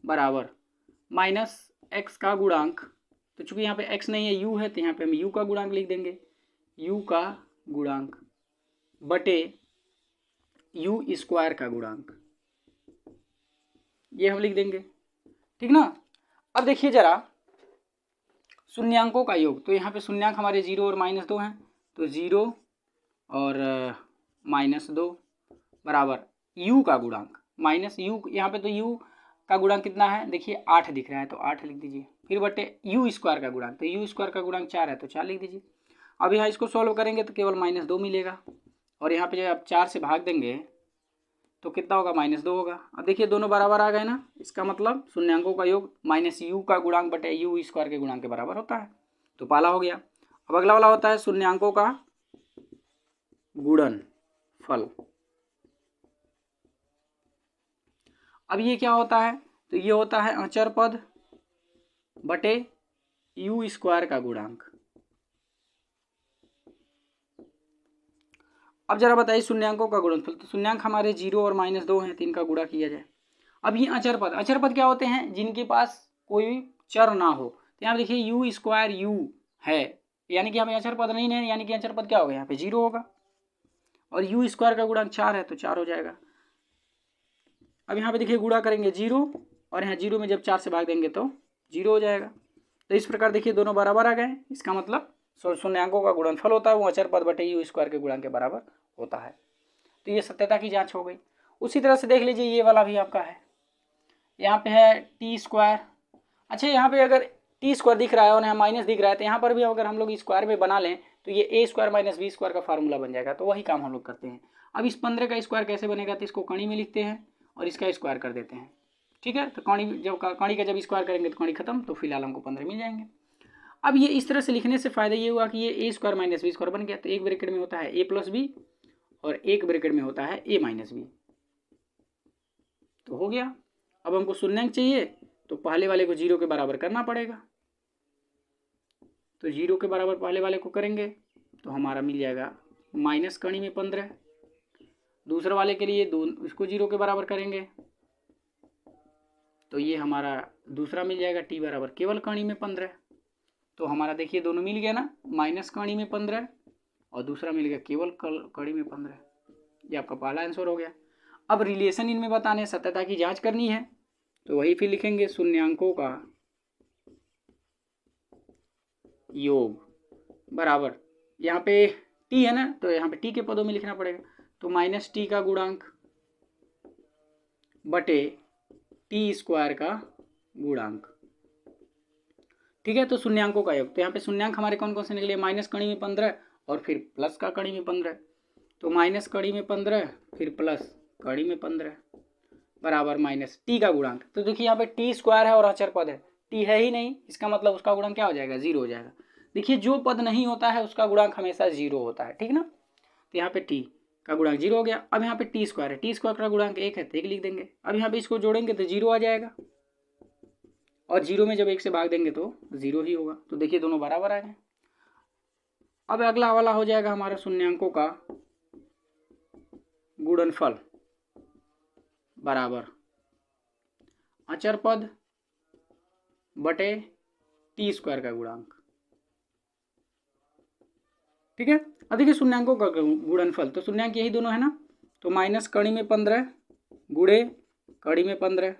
बराबर -x का गुणांक, तो चूंकि यहाँ पे x नहीं है u है, तो यहाँ पे हम u का गुणांक लिख देंगे, u का गुणांक बटे u² का गुणांक, ये हम लिख देंगे, ठीक ना। अब देखिए जरा शून्यांकों का योग, तो यहाँ पे शून्यांक हमारे 0 और -2 हैं, तो 0 और -2 बराबर u का गुणांक माइनस u, यहाँ पे तो u का गुणांक कितना है, देखिए 8 दिख रहा है, तो 8 लिख दीजिए, फिर बटे u² का गुणांक, तो u² का गुणांक 4 है, तो 4 लिख दीजिए। अब यहाँ इसको सॉल्व करेंगे तो केवल -2 मिलेगा, और यहाँ पे जब आप 4 से भाग देंगे तो कितना होगा, -2 होगा। अब देखिए दोनों बराबर आ गए ना, इसका मतलब शून्यांकों का योग -u का गुणांक बटे u² के गुणांक के बराबर होता है, तो पहला हो गया। अब अगला वाला होता है शून्यांकों का गुणनफल। अब ये क्या होता है, तो ये होता है अचर पद बटे यू स्क्वायर का गुणांक। अब जरा बताइए शून्यांकों का गुणनफल। तो शून्यांक हमारे 0 और -2 हैं, 3 का गुणा किया जाए। अब ये अचर पद, अचर पद क्या होते हैं? जिनके पास कोई चर ना हो। तो यहाँ देखिए यू स्क्वायर यू है, यानी कि हमें अचर पद नहीं है, यानी कि अचर पद क्या होगा? यहाँ पे 0 होगा। और यू स्क्वायर का गुणांक 4 है तो 4 हो जाएगा। अब यहाँ पे देखिए गुणा करेंगे 0 और यहाँ 0 में जब 4 से भाग देंगे तो 0 हो जाएगा। तो इस प्रकार देखिए दोनों बराबर आ गए। इसका मतलब शून्यांकों का गुणनफल होता है वो अचर पद बटे यू स्क्वायर के गुणांक के बराबर होता है। तो ये सत्यता की जांच हो गई। उसी तरह से देख लीजिए ये वाला भी आपका है। यहाँ पे है टी स्क्वायर। अच्छा, यहाँ पे अगर टी स्क्वायर दिख रहा है और यहाँ माइनस दिख रहा है तो यहाँ पर भी अगर हम लोग स्क्वायर में बना लें तो ये ए स्क्वायर माइनस बी स्क्वायर का फार्मूला बन जाएगा। तो वही काम हम लोग करते हैं। अब इस 15 का स्क्वायर कैसे बनेगा? तो इसको कणी में लिखते हैं और इसका स्क्वायर कर देते हैं। ठीक है, तो कणी का जब स्क्वायर करेंगे तो कणी खत्म, तो फिलहाल हमको 15 मिल जाएंगे। अब ये इस तरह से लिखने से फायदा ये हुआ कि ये ए स्क्वायर माइनस बी स्क्वायर बन गया। तो एक ब्रैकेट में होता है ए प्लस बी और एक ब्रैकेट में होता है ए माइनस बी। तो हो गया। अब हमको शून्यांक चाहिए तो पहले वाले को 0 के बराबर करना पड़ेगा। तो 0 के बराबर पहले वाले को करेंगे तो हमारा मिल जाएगा माइनस कणी में 15। दूसरे वाले के लिए इसको 0 के बराबर करेंगे तो ये हमारा दूसरा मिल जाएगा टी बराबर केवल कणी में 15। तो हमारा देखिए दोनों मिल गया ना, माइनस कणी में 15 और दूसरा मिल गया केवल कणी में 15। ये आपका पहला आंसर हो गया। अब रिलेशन इनमें बताने, सत्यता की जांच करनी है तो वही फिर लिखेंगे शून्यांकों का योग बराबर, यहाँ पे टी है ना तो यहाँ पे टी के पदों में लिखना पड़ेगा। तो माइनस टी का गुणांक बटे टी स्क्वायर का गुणांक। ठीक है, तो शून्यांकों का योग। तो यहाँ पे शून्यांक हमारे कौन कौन से निकले? माइनस कणी में 15 और फिर प्लस का कणी में 15। तो माइनस कणी में 15 फिर प्लस कणी में 15 बराबर माइनस टी का गुणांक। तो देखिए यहाँ पे टी स्क्वायर है और अचर पद है, टी है ही नहीं, इसका मतलब उसका गुणांक क्या हो जाएगा? 0 हो जाएगा। देखिए जो पद नहीं होता है उसका गुणांक हमेशा 0 होता है, ठीक ना। तो यहाँ पे टी का गुणांक 0 हो गया। अब यहाँ पे टी स्क्वायर है, टी स्क्वायर का गुणांक 1 है तो 1 लिख देंगे। अब यहाँ पे इसको जोड़ेंगे तो 0 आ जाएगा और 0 में जब 1 से भाग देंगे तो 0 ही होगा। तो देखिए दोनों बराबर आ गए। अब अगला वाला हो जाएगा हमारा शून्यांकों का गुणनफल बराबर अचर पद बटे टी स्क्वायर का गुणांक। ठीक है, अब देखिए शून्यांकों का गुणनफल। तो शून्यांक यही दोनों है ना, तो माइनस कणी में 15 गुणे कणी में 15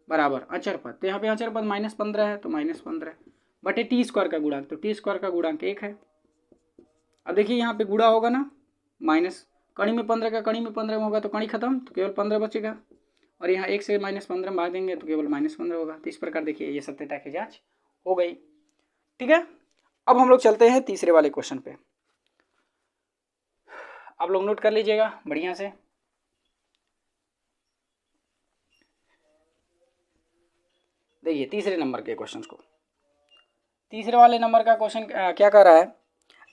बराबर अचर पद। तो यहाँ पे अचर पद -15 है तो -15 बटे टी स्क्वायर का गुणांक। तो टी स्क्वायर का गुणांक 1 है। अब देखिए यहाँ पे गुणा होगा ना, माइनस कणी में 15 का कणी में 15 में होगा तो कणी खत्म, तो केवल 15 बचेगा। और यहाँ 1 से -15 में भाग देंगे तो केवल -15 होगा। तो इस प्रकार देखिए ये सत्यता की जांच हो गई। ठीक है, अब हम लोग चलते हैं तीसरे वाले क्वेश्चन पे। आप लोग नोट कर लीजिएगा बढ़िया से। देखिए तीसरे नंबर के क्वेश्चन को, तीसरे वाले नंबर का क्वेश्चन क्या कर रहा है?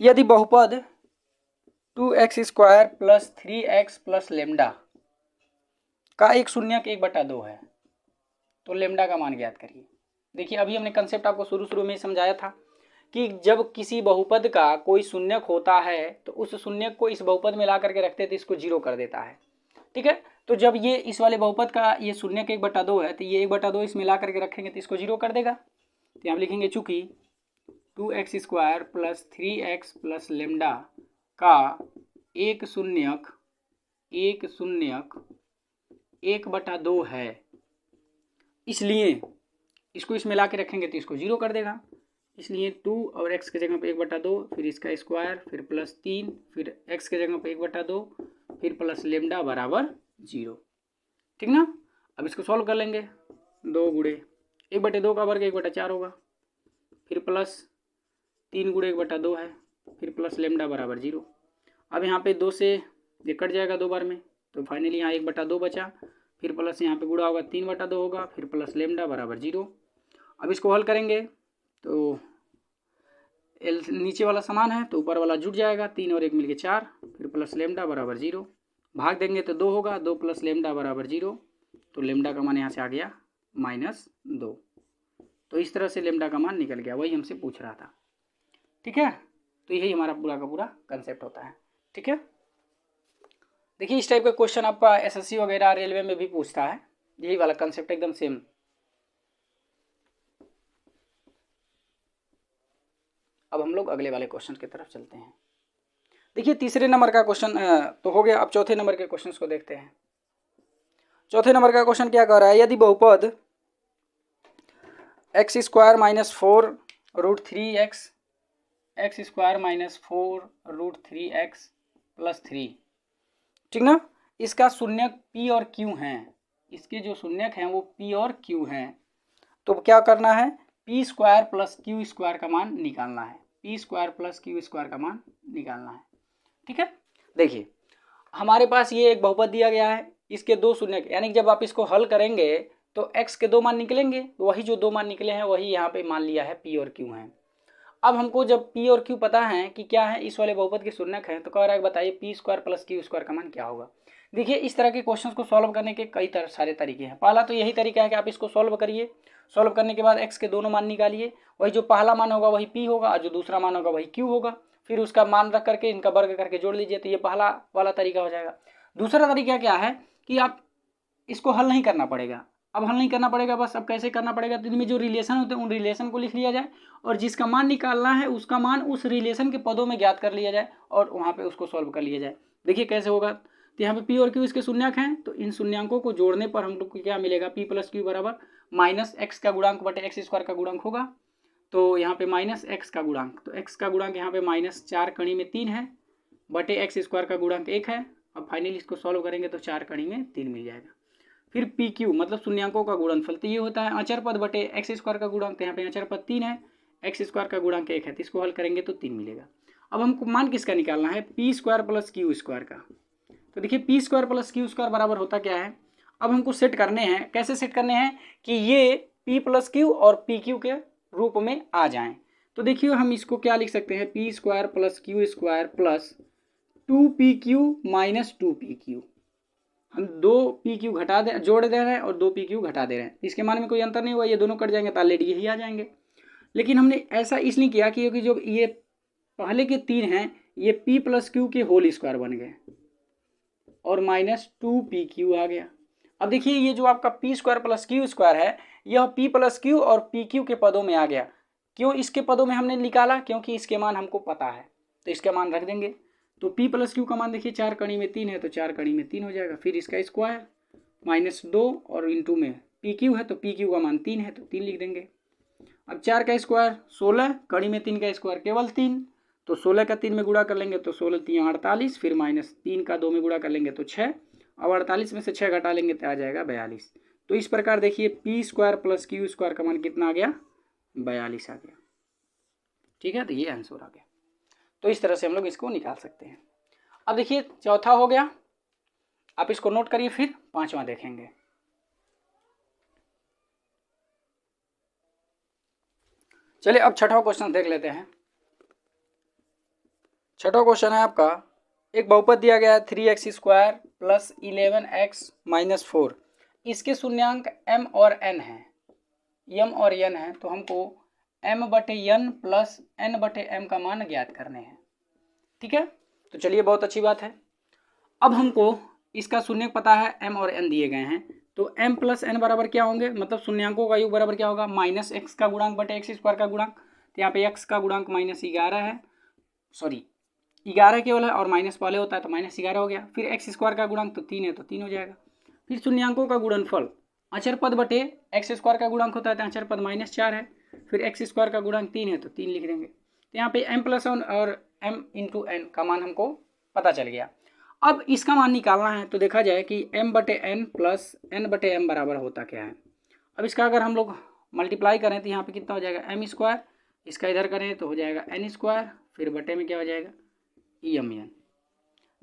यदि बहुपद 2x² + 3x + लेमडा का एक शून्यक 1/2 है तो लेमडा का मान ज्ञात करिए। देखिए अभी हमने कंसेप्ट आपको शुरू में समझाया था कि जब किसी बहुपद का कोई शून्यक होता है तो उस शून्यक को इस बहुपद में ला करके रखते तो इसको 0 कर देता है। ठीक है, तो जब ये इस वाले बहुपद का ये शून्यक 1/2 है तो ये 1/2 इसमें ला करके रखेंगे तो इसको 0 कर देगा। तो यहाँ लिखेंगे चूंकि 2x² + 3x + लेमडा का एक शून्यक 1/2 है, इसलिए इसको इसमें ला के रखेंगे तो इसको 0 कर देगा। इसलिए 2 और x के जगह पे 1/2, फिर इसका स्क्वायर, फिर +3, फिर x के जगह पे 1/2, फिर प्लस लेमडा बराबर 0। ठीक ना। अब इसको सॉल्व कर लेंगे। 2 गुणे 1/2 का वर्ग 1/4 होगा, फिर +3 गुणे 1/2 है, फिर प्लस लेमडा बराबर 0। अब यहाँ पे 2 से ये कट जाएगा 2 बार में, तो फाइनली यहाँ 1/2 बचा, फिर प्लस यहाँ पे गुणा होगा 3/2 होगा, फिर प्लस लेमडा बराबर 0। अब इसको हल करेंगे तो नीचे वाला समान है तो ऊपर वाला जुट जाएगा, 3 और 1 मिलके 4, फिर प्लस लेमडा बराबर 0। भाग देंगे तो 2 होगा, 2 + लेमडा बराबर 0, तो लेमडा का मान यहाँ से आ गया -2। तो इस तरह से लेमडा का मान निकल गया, वही हमसे पूछ रहा था। ठीक है, तो यही हमारा पूरा का पूरा कंसेप्ट होता है। ठीक है, देखिए इस टाइप का क्वेश्चन आपका एसएससी वगैरह रेलवे में भी पूछता है, यही वाला कंसेप्ट एकदम सेम। अब हम लोग अगले वाले क्वेश्चन की तरफ चलते हैं। देखिए तीसरे नंबर का क्वेश्चन तो हो गया, अब चौथे नंबर के क्वेश्चन को देखते हैं। चौथे नंबर का क्वेश्चन क्या कह रहा है, यदि बहुपद x² - 4 √3x x² - 4 √3x + 3, ठीक ना, इसका शून्यक p और q हैं, इसके जो शून्यक हैं वो p और q हैं, तो क्या करना है, p² + q² का मान निकालना है, p² + q² का मान निकालना है। ठीक है, देखिए हमारे पास ये एक बहुपद दिया गया है, इसके दो शून्यक, यानी कि जब आप इसको हल करेंगे तो x के 2 मान निकलेंगे, वही जो 2 मान निकले हैं वही यहाँ पे मान लिया है p और q हैं। अब हमको जब p और q पता है कि क्या है, इस वाले बहुपद के शून्यक हैं, तो कह रहा है बताइए p² + q² का मान क्या होगा। देखिए इस तरह के क्वेश्चंस को सॉल्व करने के कई सारे तरीके हैं। पहला तो यही तरीका है कि आप इसको सॉल्व करिए, सॉल्व करने के बाद x के दोनों मान निकालिए, वही जो पहला मान होगा वही p होगा और जो दूसरा मान होगा वही q होगा, फिर उसका मान रख करके इनका वर्ग करके जोड़ लीजिए, तो ये पहला वाला तरीका हो जाएगा। दूसरा तरीका क्या है कि आप इसको हल नहीं करना पड़ेगा, अब हल नहीं करना पड़ेगा, बस अब कैसे करना पड़ेगा, तो इनमें जो रिलेशन होते हैं उन रिलेशन को लिख लिया जाए और जिसका मान निकालना है उसका मान उस रिलेशन के पदों में ज्ञात कर लिया जाए और वहाँ पे उसको सॉल्व कर लिया जाए। देखिए कैसे होगा, तो यहाँ पे p और q इसके शून्यक हैं, तो इन शून्यकों को जोड़ने पर हम लोग को क्या मिलेगा, p + q बराबर -x का गुणांक बटे x² का गुणांक होगा, तो यहाँ पे -x का गुणांक, तो x का गुणांक यहाँ पे -4 कड़ी में 3 है बटे x² का गुणांक 1 है। अब फाइनली इसको सॉल्व करेंगे तो 4 कड़ी में 3 मिल जाएगा। फिर PQ मतलब शून्यकों का गुणनफल, तो ये होता है अचर पद बटे x² का गुणांक, तो यहाँ पे अचर पद 3 है, x² का गुणांक 1 है, तो इसको हल करेंगे तो 3 मिलेगा। अब हमको मान किसका निकालना है, p² + q² का। तो देखिए p² + q² बराबर होता क्या है, अब हमको सेट करने हैं, कैसे सेट करने हैं कि ये p + q और pq के रूप में आ जाएं। तो देखिए हम इसको क्या लिख सकते हैं, p² + q² + 2pq - 2pq, हम 2pq घटा दे, जोड़ दे रहे हैं और 2pq घटा दे रहे हैं, इसके मान में कोई अंतर नहीं हुआ, ये दोनों कट जाएंगे तो ऑलरेडी यही आ जाएंगे। लेकिन हमने ऐसा इसलिए किया क्योंकि जो ये पहले के 3 हैं ये p + q के होल स्क्वायर बन गए और -2pq आ गया। अब देखिए ये जो आपका p² + q² है, यह p + q और pq के पदों में आ गया। क्यों इसके पदों में हमने निकाला, क्योंकि इसके मान हमको पता है, तो इसका मान रख देंगे। तो p + q का मान देखिए 4 कड़ी में 3 है, तो 4 कड़ी में 3 हो जाएगा, फिर इसका स्क्वायर -2 और इंटू में pq है, तो pq का मान 3 है, तो 3 लिख देंगे। अब 4 का स्क्वायर 16, कड़ी में 3 का स्क्वायर केवल 3, तो 16 का 3 में गुणा कर लेंगे तो 16 3 48, फिर -3 का 2 में गुणा कर लेंगे तो 6, अब 48 में से 6 घटा लेंगे तो आ जाएगा 42। तो इस प्रकार देखिए p² + q² का मान कितना आ गया, 42 आ गया। ठीक है, तो ये आंसर आ गया। तो इस तरह से हम लोग इसको निकाल सकते हैं। अब देखिए चौथा हो गया, आप इसको नोट करिए, फिर पांचवा देखेंगे। चलिए अब छठा क्वेश्चन देख लेते हैं। छठा क्वेश्चन है आपका, एक बहुपद दिया गया है 3x² + 11x - 4, इसके शून्यांक m और n हैं, m और n है, तो हमको m/n + n/m का मान ज्ञात करने हैं। ठीक है, तो चलिए बहुत अच्छी बात है। अब हमको इसका शून्यक पता है, m और n दिए गए हैं, तो m + n बराबर क्या होंगे, मतलब शून्यांकों का योग बराबर क्या होगा, -x का गुणांक बटे x² का गुणांक, तो यहाँ पे x का गुणांक -11 है, सॉरी 11 केवल है और माइनस पहले होता है तो -11 हो गया, फिर x² का गुणांक तो 3 है तो 3 हो जाएगा, फिर शून्यांकों का गुणनफल अचर पद बटे x² का गुणांक होता है तो अचर पद -4 है, फिर x² का गुणांक 3 है तो 3 लिख देंगे। तो यहाँ पे m + 1 और m × n का मान हमको पता चल गया। अब इसका मान निकालना है, तो देखा जाए कि m/n + n/m बराबर होता क्या है। अब इसका अगर हम लोग मल्टीप्लाई करें तो यहाँ पे कितना हो जाएगा, m², इसका इधर करें तो हो जाएगा n², फिर बटे में क्या हो जाएगा EMN।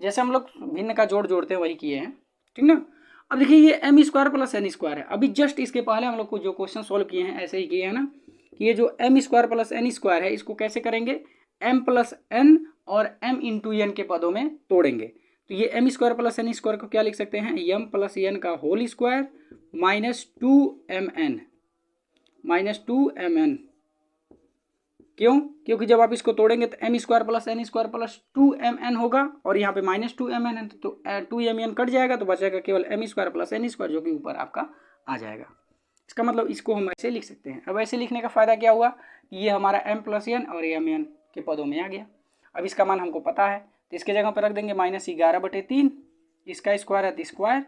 जैसे हम लोग भिन्न का जोड़ जोड़ते हैं वही किए हैं, ठीक ना। अब देखिए ये m² + n² है, अभी जस्ट इसके पहले हम लोग को जो क्वेश्चन सॉल्व किए हैं ऐसे ही किए हैं ना, कि ये जो m² + n² है इसको कैसे करेंगे, m + n और m × n के पदों में तोड़ेंगे। तो ये M square plus N square को क्या लिख सकते हैं, एम प्लस एन का whole square minus 2mn, minus 2mn। क्यों? क्योंकि जब आप इसको तोड़ेंगे तो M square plus N square plus 2mn होगा और यहाँ पे माइनस 2mn है, तो 2mn कट जाएगा तो बचेगा केवल M square plus N square, जो कि ऊपर आपका आ जाएगा। इसका मतलब इसको हम ऐसे लिख सकते हैं। अब ऐसे लिखने का फ़ायदा क्या हुआ, ये हमारा m प्लस एन और एम एन के पदों में आ गया। अब इसका मान हमको पता है तो इसके जगह पर रख देंगे -11/3, इसका स्क्वायर है तो स्क्वायर,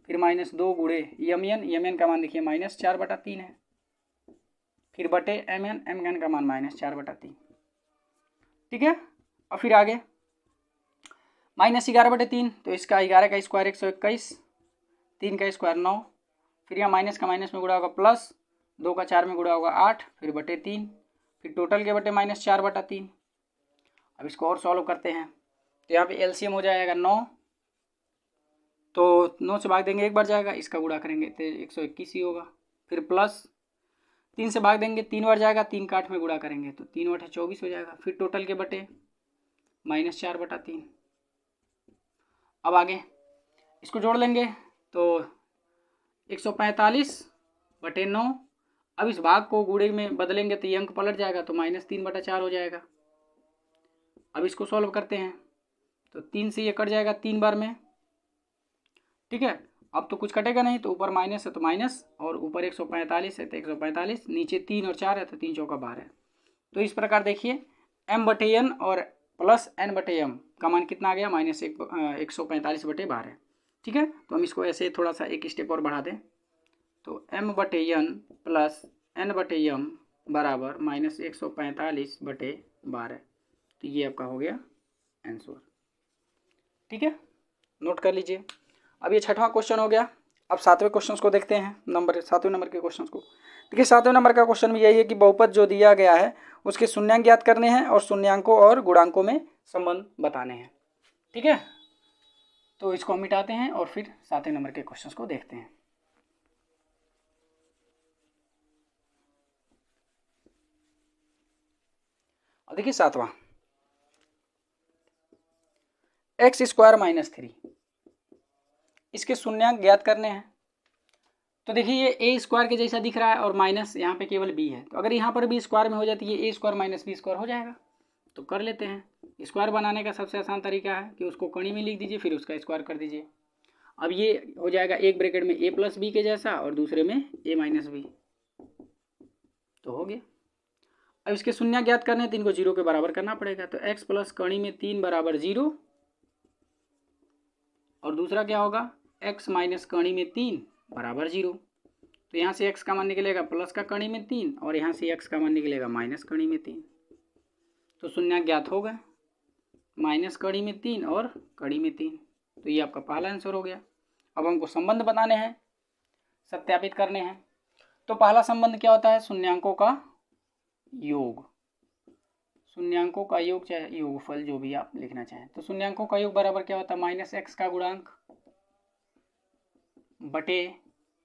फिर -2 गुणे एम एन का मान देखिए -4/3 है, फिर बटे एम एन का मान -4/3। ठीक है। और फिर आगे -11/3, तो इसका 11 का स्क्वायर 121, 3 का स्क्वायर 9, फिर यहाँ माइनस का माइनस में गुणा होगा प्लस, 2 का 4 में गुणा होगा 8, फिर बटे 3, फिर टोटल के बटे -4/3। अब इसको और सॉल्व करते हैं तो यहाँ पे एलसीएम हो जाएगा 9, तो 9 से भाग देंगे 1 बार जाएगा, इसका गुणा करेंगे तो 121 ही होगा, फिर प्लस 3 से भाग देंगे 3 बार जाएगा, 3 का 8 में गुणा करेंगे तो 3 बटे 24 हो जाएगा, फिर टोटल के बटे -4/3। अब आगे इसको जोड़ लेंगे तो 145/9। अब इस भाग को गुणे में बदलेंगे तो ये अंक पलट जाएगा तो -3/4 हो जाएगा। अब इसको सॉल्व करते हैं तो 3 से ये कट जाएगा 3 बार में। ठीक है। अब तो कुछ कटेगा नहीं, तो ऊपर माइनस है तो माइनस, और ऊपर 145 है तो 145, नीचे 3 और 4 है तो 3 चौका 12 है। तो इस प्रकार देखिए m/n और प्लस n/m का मान कितना आ गया, -145/12। ठीक है। तो हम इसको ऐसे थोड़ा सा एक स्टेप और बढ़ा दें तो m/n प्लस n/m बराबर -145/12। तो ये आपका हो गया आंसर। ठीक है, नोट कर लीजिए। अब ये 6वां क्वेश्चन हो गया। अब 7वें क्वेश्चन को देखते हैं, 7वें नंबर के क्वेश्चन को। देखिए 7वें नंबर का क्वेश्चन भी यही है कि बहुपद जो दिया गया है उसके शून्यांक ज्ञात करने हैं और शून्यांकों और गुणांकों में संबंध बताने हैं। ठीक है, तो इसको हम मिटाते हैं और फिर 7वें नंबर के क्वेश्चन को देखते हैं। अब देखिए 7वां, x² - 3, इसके शून्यांक ज्ञात करने हैं। तो देखिए ये a² के जैसा दिख रहा है और माइनस यहाँ पे केवल b है, तो अगर यहाँ पर भी स्क्वायर में हो जाती है a² - b² हो जाएगा। तो कर लेते हैं। स्क्वायर बनाने का सबसे आसान तरीका है कि उसको कड़ी में लिख दीजिए, फिर उसका स्क्वायर कर दीजिए। अब ये हो जाएगा एक ब्रैकेट में a + b के जैसा और दूसरे में a - b, तो हो गया। अब इसके शून्य ज्ञात करने हैं तो इनको 0 के बराबर करना पड़ेगा। तो x + कड़ी में 3 बराबर 0, और दूसरा क्या होगा x - कड़ी में 3 बराबर 0। तो यहाँ से x का मान निकलेगा प्लस का कड़ी में 3 और यहाँ से x का मान निकलेगा माइनस कड़ी में 3। तो शून्य ज्ञात हो गए, माइनस कड़ी में 3 और कड़ी में 3। तो ये आपका पहला आंसर हो गया। अब हमको संबंध बताने हैं, सत्यापित करने हैं। तो पहला संबंध क्या होता है, शून्यांकों का योग। शून्यांकों का योग चाहे योगफल जो भी आप लिखना चाहें। तो शून्यांकों का योग बराबर क्या होता है, -x का गुणांक बटे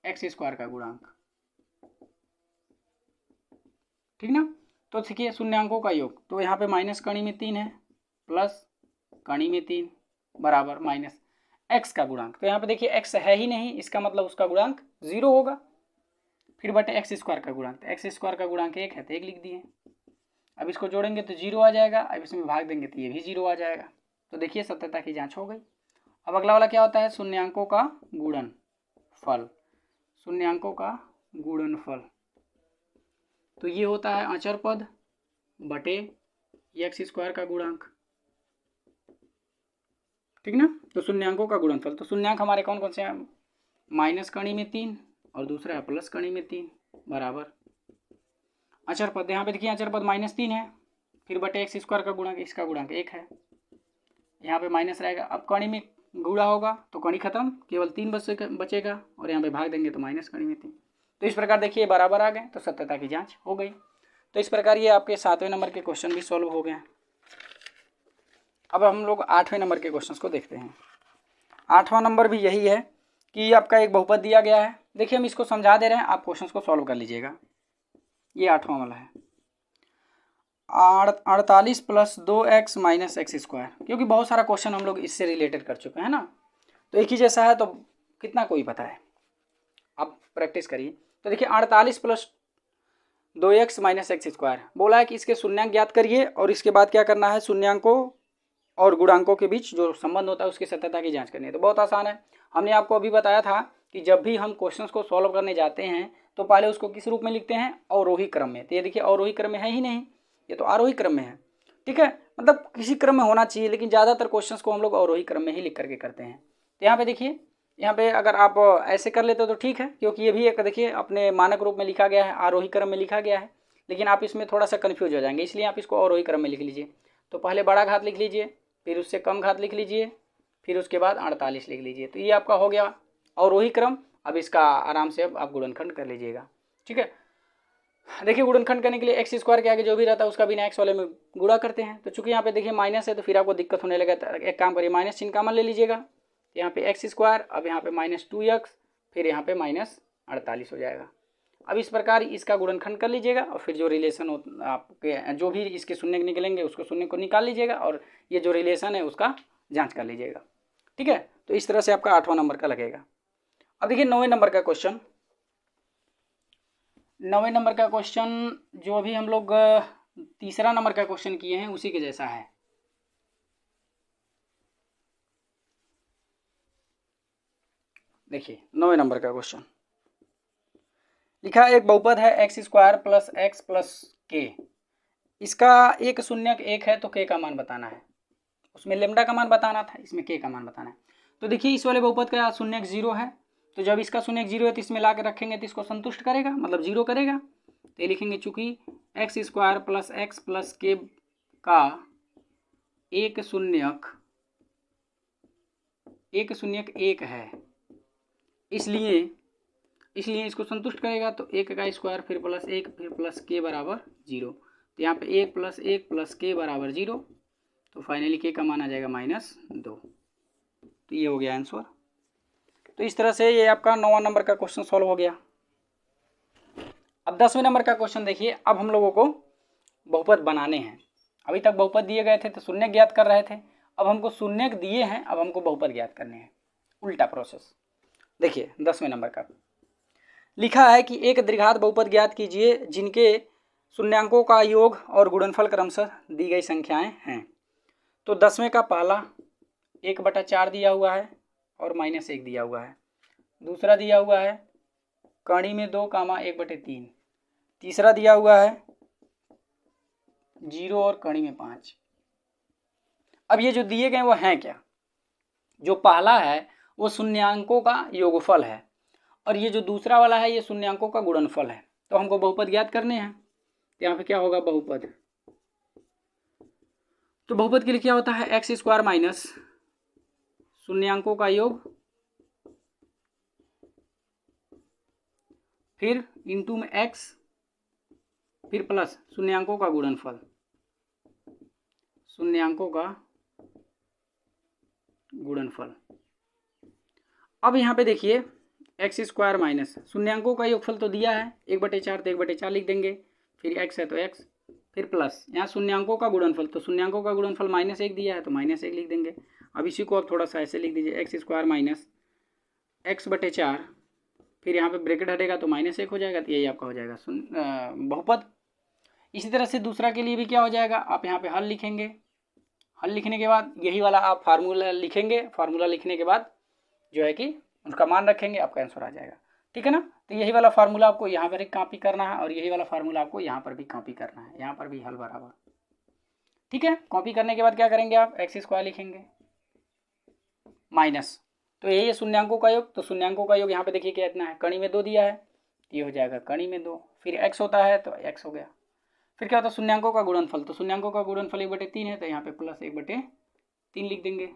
x² का गुणांक। ठीक ना। तो देखिए शून्यांकों का योग, तो यहाँ पे माइनस कड़ी में 3 है प्लस कड़ी में 3 बराबर -x का गुणांक। तो यहाँ पे देखिए x है ही नहीं, इसका मतलब उसका गुणांक 0 होगा। फिर बटे x² का गुणांक, तो x² का गुणांक 1 है तो 1 लिख दिए। अब इसको जोड़ेंगे तो 0 आ जाएगा, अब इसमें भाग देंगे तो ये भी 0 आ जाएगा। तो देखिए सत्यता की जांच हो गई। अब अगला वाला क्या होता है, शून्यांकों का गुणनफल। शून्यांकों का गुणनफल, तो ये होता है अचर पद बटे x² का गुणांक। ठीक ना। तो शून्यांकों का गुणनफल, तो शून्यांक हमारे कौन कौन से हैं, माइनस कड़ी में 3 और दूसरा है प्लस कड़ी में 3 बराबर अचर पद। यहाँ पे देखिए अचर पद -3 है, फिर बटे x² का गुणांक, इसका गुणांक 1 है, यहाँ पे माइनस रहेगा। अब कड़ी में गुणा होगा तो कड़ी खत्म, केवल 3 बचेगा और यहाँ पे भाग देंगे तो माइनस कड़ी में 3। तो इस प्रकार देखिए बराबर आ गए, तो सत्यता की जांच हो गई। तो इस प्रकार ये आपके 7वें नंबर के क्वेश्चन भी सॉल्व हो गए। अब हम लोग 8वें नंबर के क्वेश्चन को देखते हैं। 8वां नंबर भी यही है कि आपका एक बहुपद दिया गया है। देखिए हम इसको समझा दे रहे हैं, आप क्वेश्चन को सॉल्व कर लीजिएगा। ये 8वां वाला है। 48 plus 2x minus x square, क्योंकि बहुत सारा क्वेश्चन हम लोग इससे रिलेटेड कर चुके हैं ना, तो एक ही जैसा है तो कितना कोई पता है, आप प्रैक्टिस करिए। तो देखिए 48 plus 2x minus x square बोला है कि इसके शून्यांक ज्ञात करिए और इसके बाद क्या करना है, शून्यांकों और गुणांकों के बीच जो संबंध होता है उसकी सत्यता की जांच करनी है। तो बहुत आसान है, हमने आपको अभी बताया था कि जब भी हम क्वेश्चंस को सॉल्व करने जाते हैं तो पहले उसको किस रूप में लिखते हैं, अवरोही क्रम में। तो ये देखिए अवरोही क्रम में है ही नहीं, ये तो आरोही क्रम में है, ठीक है, मतलब किसी क्रम में होना चाहिए, लेकिन ज़्यादातर क्वेश्चंस को हम लोग अवरोही क्रम में ही लिख करके करते हैं। तो यहाँ पे देखिए, यहाँ पे अगर आप ऐसे कर लेते हो तो ठीक है, क्योंकि ये भी एक देखिए अपने मानक रूप में लिखा गया है, आरोही क्रम में लिखा गया है, लेकिन आप इसमें थोड़ा सा कन्फ्यूज हो जाएंगे, इसलिए आप इसको अवरोही क्रम में लिख लीजिए। तो पहले बड़ा घात लिख लीजिए, फिर उससे कम घात लिख लीजिए, फिर उसके बाद 48 लिख लीजिए। तो ये आपका हो गया अवरोही क्रम। अब इसका आराम से अब आप गुणनखंड कर लीजिएगा, ठीक है। देखिए गुणनखंड करने के लिए एक्स स्क्वायर के आगे जो भी रहता है उसका बिना एक्स वाले में गुणा करते हैं। तो चूंकि यहाँ पे देखिए माइनस है तो फिर आपको दिक्कत होने लगा, तो एक काम करिए माइनस चिन्ह कॉमन ले लीजिएगा, यहाँ पे एक्स स्क्वायर, अब यहाँ पे माइनस 2x, फिर यहाँ पे माइनस 48 हो जाएगा। अब इस प्रकार इसका गुणनखंड कर लीजिएगा और फिर जो रिलेशन हो आपके जो भी इसके शून्य निकलेंगे उसको शून्य को निकाल लीजिएगा और ये जो रिलेशन है उसका जांच कर लीजिएगा, ठीक है। तो इस तरह से आपका 8वां नंबर का लगेगा। अब देखिए 9वें नंबर का क्वेश्चन, 9वें नंबर का क्वेश्चन जो अभी हम लोग तीसरा नंबर का क्वेश्चन किए हैं उसी के जैसा है। देखिए 9वें नंबर का क्वेश्चन लिखा है, एक बहुपद है x square plus x plus के, इसका एक शून्यक एक है तो के का मान बताना है। उसमें लेमडा का मान बताना था, इसमें के का मान बताना है। तो देखिए इस वाले बहुपद का शून्यक 0 है, तो जब इसका शून्यक 0 है तो इसमें ला के रखेंगे तो इसको संतुष्ट करेगा, मतलब 0 करेगा। तो ये लिखेंगे चूंकि x square plus x plus के का एक शून्यक एक है, इसलिए इसको संतुष्ट करेगा। तो एक का स्क्वायर फिर प्लस एक फिर प्लस के बराबर 0। तो यहाँ पे एक प्लस के बराबर 0, तो फाइनली के का मान आ जाएगा -2। तो ये हो गया आंसर। तो इस तरह से ये आपका 9वां नंबर का क्वेश्चन सॉल्व हो गया। अब 10वें नंबर का क्वेश्चन देखिए, अब हम लोगों को बहुपद बनाने हैं। अभी तक बहुपद दिए गए थे तो शून्य ज्ञात कर रहे थे, अब हमको शून्य दिए हैं, अब हमको बहुपद ज्ञात करने हैं, उल्टा प्रोसेस। देखिए 10वें नंबर का लिखा है कि एक द्विघात बहुपद ज्ञात कीजिए जिनके शून्यांकों का योग और गुणनफल क्रमशः दी गई संख्याएं हैं। तो 10वें का पहला 1/4 दिया हुआ है और -1 दिया हुआ है। दूसरा दिया हुआ है कड़ी में 2, 1/3। तीसरा दिया हुआ है 0 और कड़ी में 5। अब ये जो दिए गए वो हैं क्या, जो पहला है वो शून्यांकों का योगफल है और ये जो दूसरा वाला है ये शून्यांकों का गुणनफल है। तो हमको बहुपद ज्ञात करने हैं। तो यहाँ पे क्या होगा बहुपद, तो बहुपद के लिए क्या होता है एक्स स्क्वायर माइनस शून्यांकों का योग फिर इंटू में एक्स फिर प्लस शून्यांकों का गुणनफल, शून्यांकों का गुणनफल। अब यहाँ पे देखिए एक्स स्क्वायर माइनस शून्यांकों का योगफल तो दिया है 1/4, तो 1/4 लिख देंगे, फिर एक्स है तो एक्स, फिर प्लस यहाँ शून्यांकों का गुणनफल, तो शून्यांकों का गुणनफल -1 दिया है तो -1 लिख देंगे। अब इसी को आप थोड़ा सा ऐसे लिख दीजिए एक्स स्क्वायर माइनस x/4, फिर यहाँ पे ब्रैकेट हटेगा तो -1 हो जाएगा। तो यही आपका हो जाएगा बहुपद। इसी तरह से दूसरा के लिए भी क्या हो जाएगा, आप यहाँ पे हल लिखेंगे, हल लिखने के बाद यही वाला आप फार्मूला लिखेंगे, फार्मूला लिखने के बाद जो है कि उसका मान रखेंगे, आपका आंसर आ जाएगा, ठीक है ना। तो यही वाला फार्मूला आपको यहाँ पर कॉपी करना है और यही वाला फार्मूला आपको यहाँ पर भी कॉपी करना है, यहाँ पर भी हल बराबर, ठीक है। कॉपी करने के बाद क्या करेंगे आप एक्स स्क्वायर लिखेंगे माइनस, तो यही है शून्यांकों का योग, तो शून्यांकों का योग यहाँ पे देखिए क्या इतना है, कड़ी में 2 दिया है, ये हो जाएगा कड़ी में 2, फिर x होता है तो x हो गया, फिर क्या होता है शून्यांकों का गुणनफल, तो शून्यांकों का गुणनफल 1/3 है तो यहाँ पे प्लस 1/3 लिख देंगे।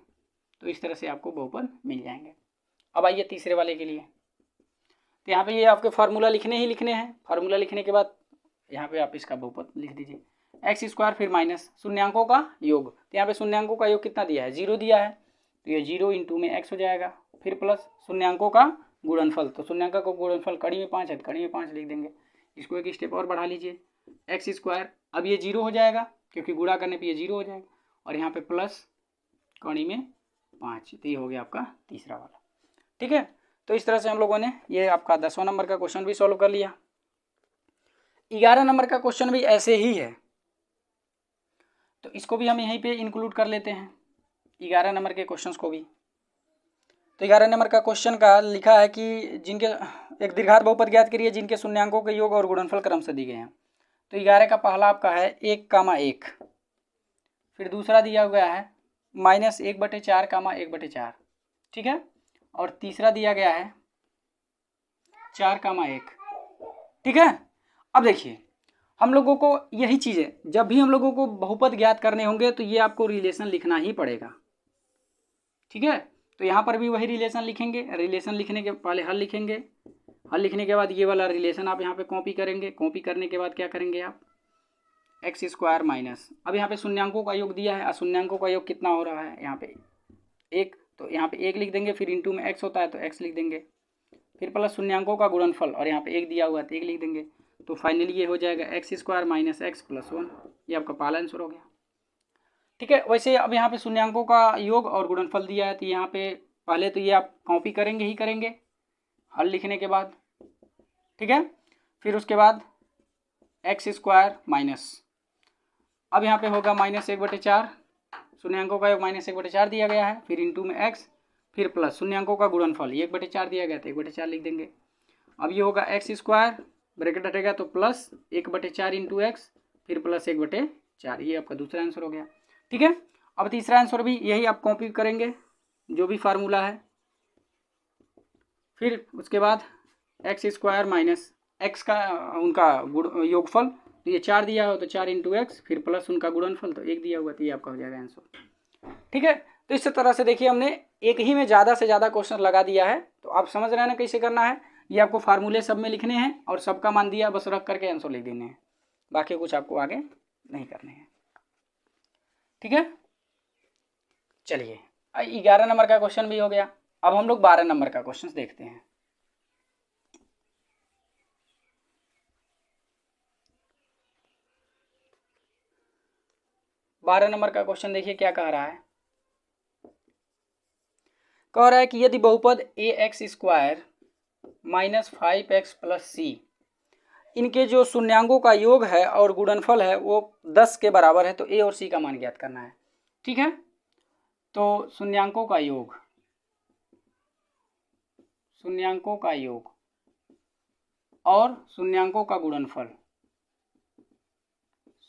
तो इस तरह से आपको बहुपद मिल जाएंगे। अब आइए तीसरे वाले के लिए, तो यहाँ पे ये आपके फार्मूला लिखने ही लिखने हैं। फार्मूला लिखने के बाद यहाँ पे आप इसका बहुपद लिख दीजिए एक्स स्क्वायर फिर माइनस शून्यांकों का योग, तो यहाँ पे शून्यांकों का योग कितना दिया है 0 दिया है, तो ये 0 इंटू में x हो जाएगा, फिर प्लस शून्यांकों का गुणनफल, तो शून्यांकों का गुणनफल कड़ी में 5 है, कड़ी में 5 लिख देंगे। इसको एक स्टेप और बढ़ा लीजिए, एक्स स्क्वायर, अब ये 0 हो जाएगा क्योंकि गुणा करने पे ये 0 हो जाएगा, और यहाँ पे प्लस कौड़ी में 5, तो ये हो गया आपका तीसरा वाला। ठीक है, तो इस तरह से हम लोगों ने ये आपका 10वां नंबर का क्वेश्चन भी सॉल्व कर लिया। 11 नंबर का क्वेश्चन भी ऐसे ही है, तो इसको भी हम यहीं पे इंक्लूड कर लेते हैं 11 नंबर के क्वेश्चंस को भी। तो 11 नंबर का क्वेश्चन का लिखा है कि जिनके एक द्विघात बहुपद ज्ञात करिए जिनके शून्यांकों के योग और गुणनफल क्रम से दिए गए हैं। तो 11 का पहला आपका है 1,1, फिर दूसरा दिया गया है -1/4, 1/4, ठीक है, और तीसरा दिया गया है 4,1, ठीक है। अब देखिए हम लोगों को यही चीज़ें जब भी हम लोगों को बहुपद ज्ञात करने होंगे तो ये आपको रिलेशन लिखना ही पड़ेगा, ठीक है। तो यहाँ पर भी वही रिलेशन लिखेंगे, रिलेशन लिखने के पहले हल लिखेंगे, हल लिखने के बाद ये वाला रिलेशन आप यहाँ पे कॉपी करेंगे, कॉपी करने के बाद क्या करेंगे आप एक्स स्क्वायर माइनस, अब यहाँ पे शून्यांकों का योग दिया है, अशून्यांकों का योग कितना हो रहा है यहाँ पे 1, तो यहाँ पे 1 लिख देंगे, फिर इंटू में x होता है तो x लिख देंगे, फिर प्लस शून्यांकों का गुणनफल, और यहाँ पे 1 दिया हुआ है तो 1 लिख देंगे, तो फाइनली ये हो जाएगा x square minus x plus 1, ये आपका पहला आंसर हो गया, ठीक है। वैसे अब यहाँ पे शून्यांकों का योग और गुणनफल दिया है, तो यहाँ पे पहले तो ये आप कॉपी करेंगे ही करेंगे हल लिखने के बाद, ठीक है। फिर उसके बाद एक्स स्क्वायर माइनस, अब यहाँ पे होगा -1/4, शून्यांकों का योग -1/4 दिया गया है, फिर इंटू में x, फिर प्लस शून्यांकों का गुणनफल 1/4 दिया गया तो 1/4 लिख देंगे। अब ये होगा एक्स स्क्वायर, ब्रैकेट हटेगा तो प्लस 1/4 इंटू एक्स, फिर प्लस 1/4, ये आपका दूसरा आंसर हो गया, ठीक है। अब तीसरा आंसर भी यही आप कॉपी करेंगे जो भी फार्मूला है, फिर उसके बाद एक्स स्क्वायर माइनस एक्स का उनका योगफल, तो ये 4 दिया हो तो 4 इंटू एक्स, फिर प्लस उनका गुणनफल तो 1 दिया हुआ, तो ये आपका हो जाएगा आंसर, ठीक है। तो इस तरह से देखिए हमने एक ही में ज़्यादा से ज़्यादा क्वेश्चन लगा दिया है, तो आप समझ रहे हैं ना कैसे करना है। ये आपको फार्मूले सब में लिखने हैं और सबका मान दिया बस रख करके आंसर लिख देने हैं, बाकी कुछ आपको आगे नहीं करने हैं, ठीक है। चलिए 11 नंबर का क्वेश्चन भी हो गया, अब हम लोग 12 नंबर का क्वेश्चन देखते हैं। बारह नंबर का क्वेश्चन देखिए क्या कह रहा है, कह रहा है कि यदि बहुपद ax square minus 5x plus c, इनके जो शून्यांकों का योग है और गुणनफल है वो 10 के बराबर है, तो a और c का मान ज्ञात करना है, ठीक है। तो शून्यांकों का योग, शून्यांकों का योग और शून्यांकों का गुणनफल,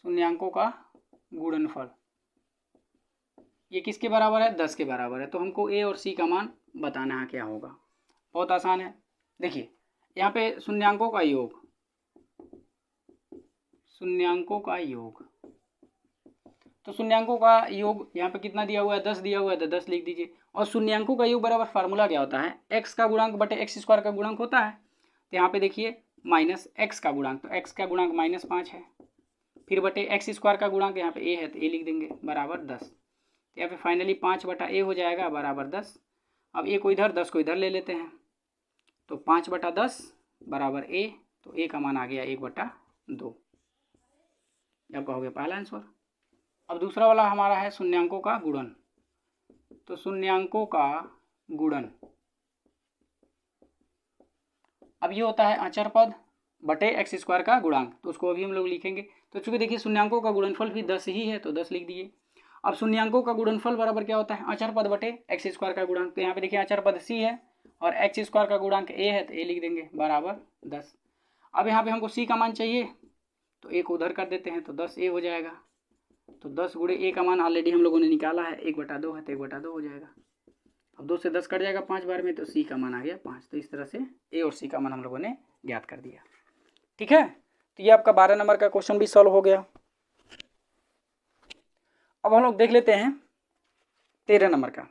शून्यांकों का गुणनफल ये किसके बराबर है 10 के बराबर है, तो हमको a और c का मान बताना है क्या होगा। बहुत आसान है, देखिए यहाँ पे शून्यांकों का योग, शून्यांकों का योग, तो शून्यांकों का योग यहाँ पे कितना दिया हुआ है 10 दिया हुआ है, तो 10 लिख दीजिए। और शून्यांकों का योग बराबर फार्मूला क्या होता है x का गुणांक बटे एक्स स्क्वायर का गुणांक होता है, तो यहाँ पे देखिए माइनस x का गुणांक, तो x का गुणांक -5 है, फिर बटे एक्स स्क्वायर का गुणांक यहाँ पे a है तो a लिख देंगे बराबर 10, तो यहाँ पे फाइनली 5/a हो जाएगा बराबर 10। अब a को इधर 10 को इधर ले लेते हैं, तो 5/10 बराबर a, तो a का मान आ गया 1/2, आपका हो गया पहला आंसर। अब दूसरा वाला हमारा है शून्यांकों का गुणन, तो शून्यांकों का गुणन, अब ये होता है अचर पद बटे एक्स स्क्वायर का गुणांक, तो उसको अभी हम लोग लिखेंगे। तो चूंकि देखिए शून्यांकों का गुणनफल भी 10 ही है तो 10 लिख दिए। अब शून्यांकों का गुणनफल बराबर क्या होता है अचर पद बटे एक्स स्क्वायर का गुणांक, तो यहाँ पे देखिए अचर पद c है और एक्स स्क्वायर का गुणांक a है तो a लिख देंगे बराबर 10। अब यहाँ पे हमको c का मान चाहिए तो a को उधर कर देते हैं, तो 10a हो जाएगा, तो 10 गुणे a का मान ऑलरेडी हम लोगों ने निकाला है 1/2 है तो 1/2 हो जाएगा। अब 2 से 10 कट जाएगा 5 बार में, तो c का मान आ गया 5। तो इस तरह से a और c का मान हम लोगों ने ज्ञात कर दिया, ठीक है। तो ये आपका 12 नंबर का क्वेश्चन भी सॉल्व हो गया। अब हम लोग देख लेते हैं 13 नंबर का।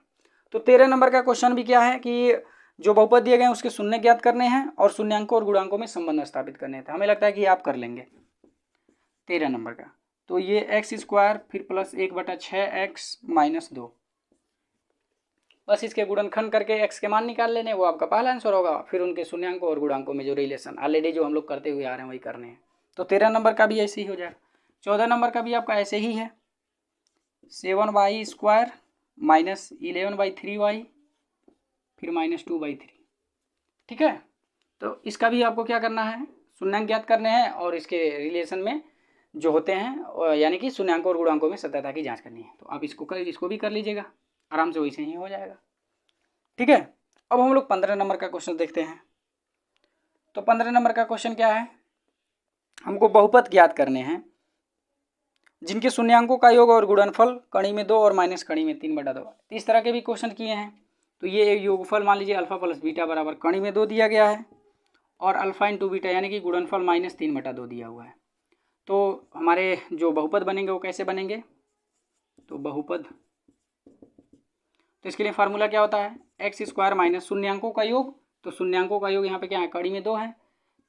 तो 13 नंबर का क्वेश्चन भी क्या है कि जो बहुपद दिए गए हैं उसके शून्य ज्ञात करने हैं और शून्यांकों और गुणांकों में संबंध स्थापित करने थे। हमें लगता है कि आप कर लेंगे 13 नंबर का। तो ये एक्स स्क्वायर फिर प्लस 1/6x माइनस 2, बस इसके गुणनखंड करके x के मान निकाल लेने, वो आपका पहला आंसर होगा। फिर उनके शून्यांकों और गुणांकों में जो रिलेशन ऑलरेडी जो हम लोग करते हुए आ रहे हैं वही करने हैं। तो 13 नंबर का भी ऐसे ही हो जाएगा। 14 नंबर का भी आपका ऐसे ही है, 7y² माइनस 11/3y फिर -2/3। ठीक है, तो इसका भी आपको क्या करना है, शून्यांक ज्ञात करने हैं और इसके रिलेशन में जो होते हैं यानी कि शून्यांकों और गुणांकों में सत्यता की जांच करनी है। तो आप इसको भी कर लीजिएगा, आराम से वैसे ही हो जाएगा। ठीक है, अब हम लोग 15 नंबर का क्वेश्चन देखते हैं। तो 15 नंबर का क्वेश्चन क्या है, हमको बहुपद ज्ञात करने हैं जिनके शून्यांकों का योग और गुणनफल कणी में 2 और माइनस कणी में 3/2। इस तरह के भी क्वेश्चन किए हैं। तो ये योगफल मान लीजिए अल्फा प्लस बीटा बराबर कणी में 2 दिया गया है और अल्फा इंटू बीटा यानी कि गुणनफल -3/2 दिया हुआ है। तो हमारे जो बहुपद बनेंगे वो कैसे बनेंगे, तो बहुपद, तो इसके लिए फार्मूला क्या होता है, x² माइनस शून्यांकों का योग, तो शून्यांकों का योग यहाँ पे क्या है, कणी में 2 है,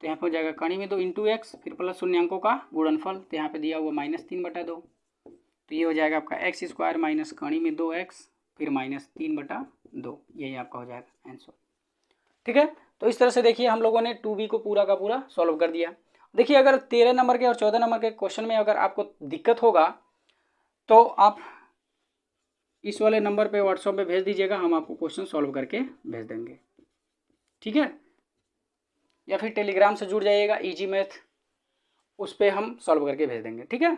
तो यहाँ पे हो जाएगा कणी में 2 इंटू एक्स फिर प्लस शून्यांकों का गुणनफल, तो यहाँ पे दिया हुआ -3/2। तो ये हो जाएगा आपका x² माइनस कणी में 2x फिर -3/2, यही आपका हो जाएगा आंसर। ठीक है, तो इस तरह से देखिए हम लोगों ने 2b को पूरा का पूरा सॉल्व कर दिया। देखिए अगर 13 नंबर के और 14 नंबर के क्वेश्चन में अगर आपको दिक्कत होगा तो आप इस वाले नंबर पे व्हाट्सएप पे भेज दीजिएगा, हम आपको क्वेश्चन सॉल्व करके भेज देंगे। ठीक है, या फिर टेलीग्राम से जुड़ जाइएगा, इजी मैथ, उस पर हम सॉल्व करके भेज देंगे। ठीक है।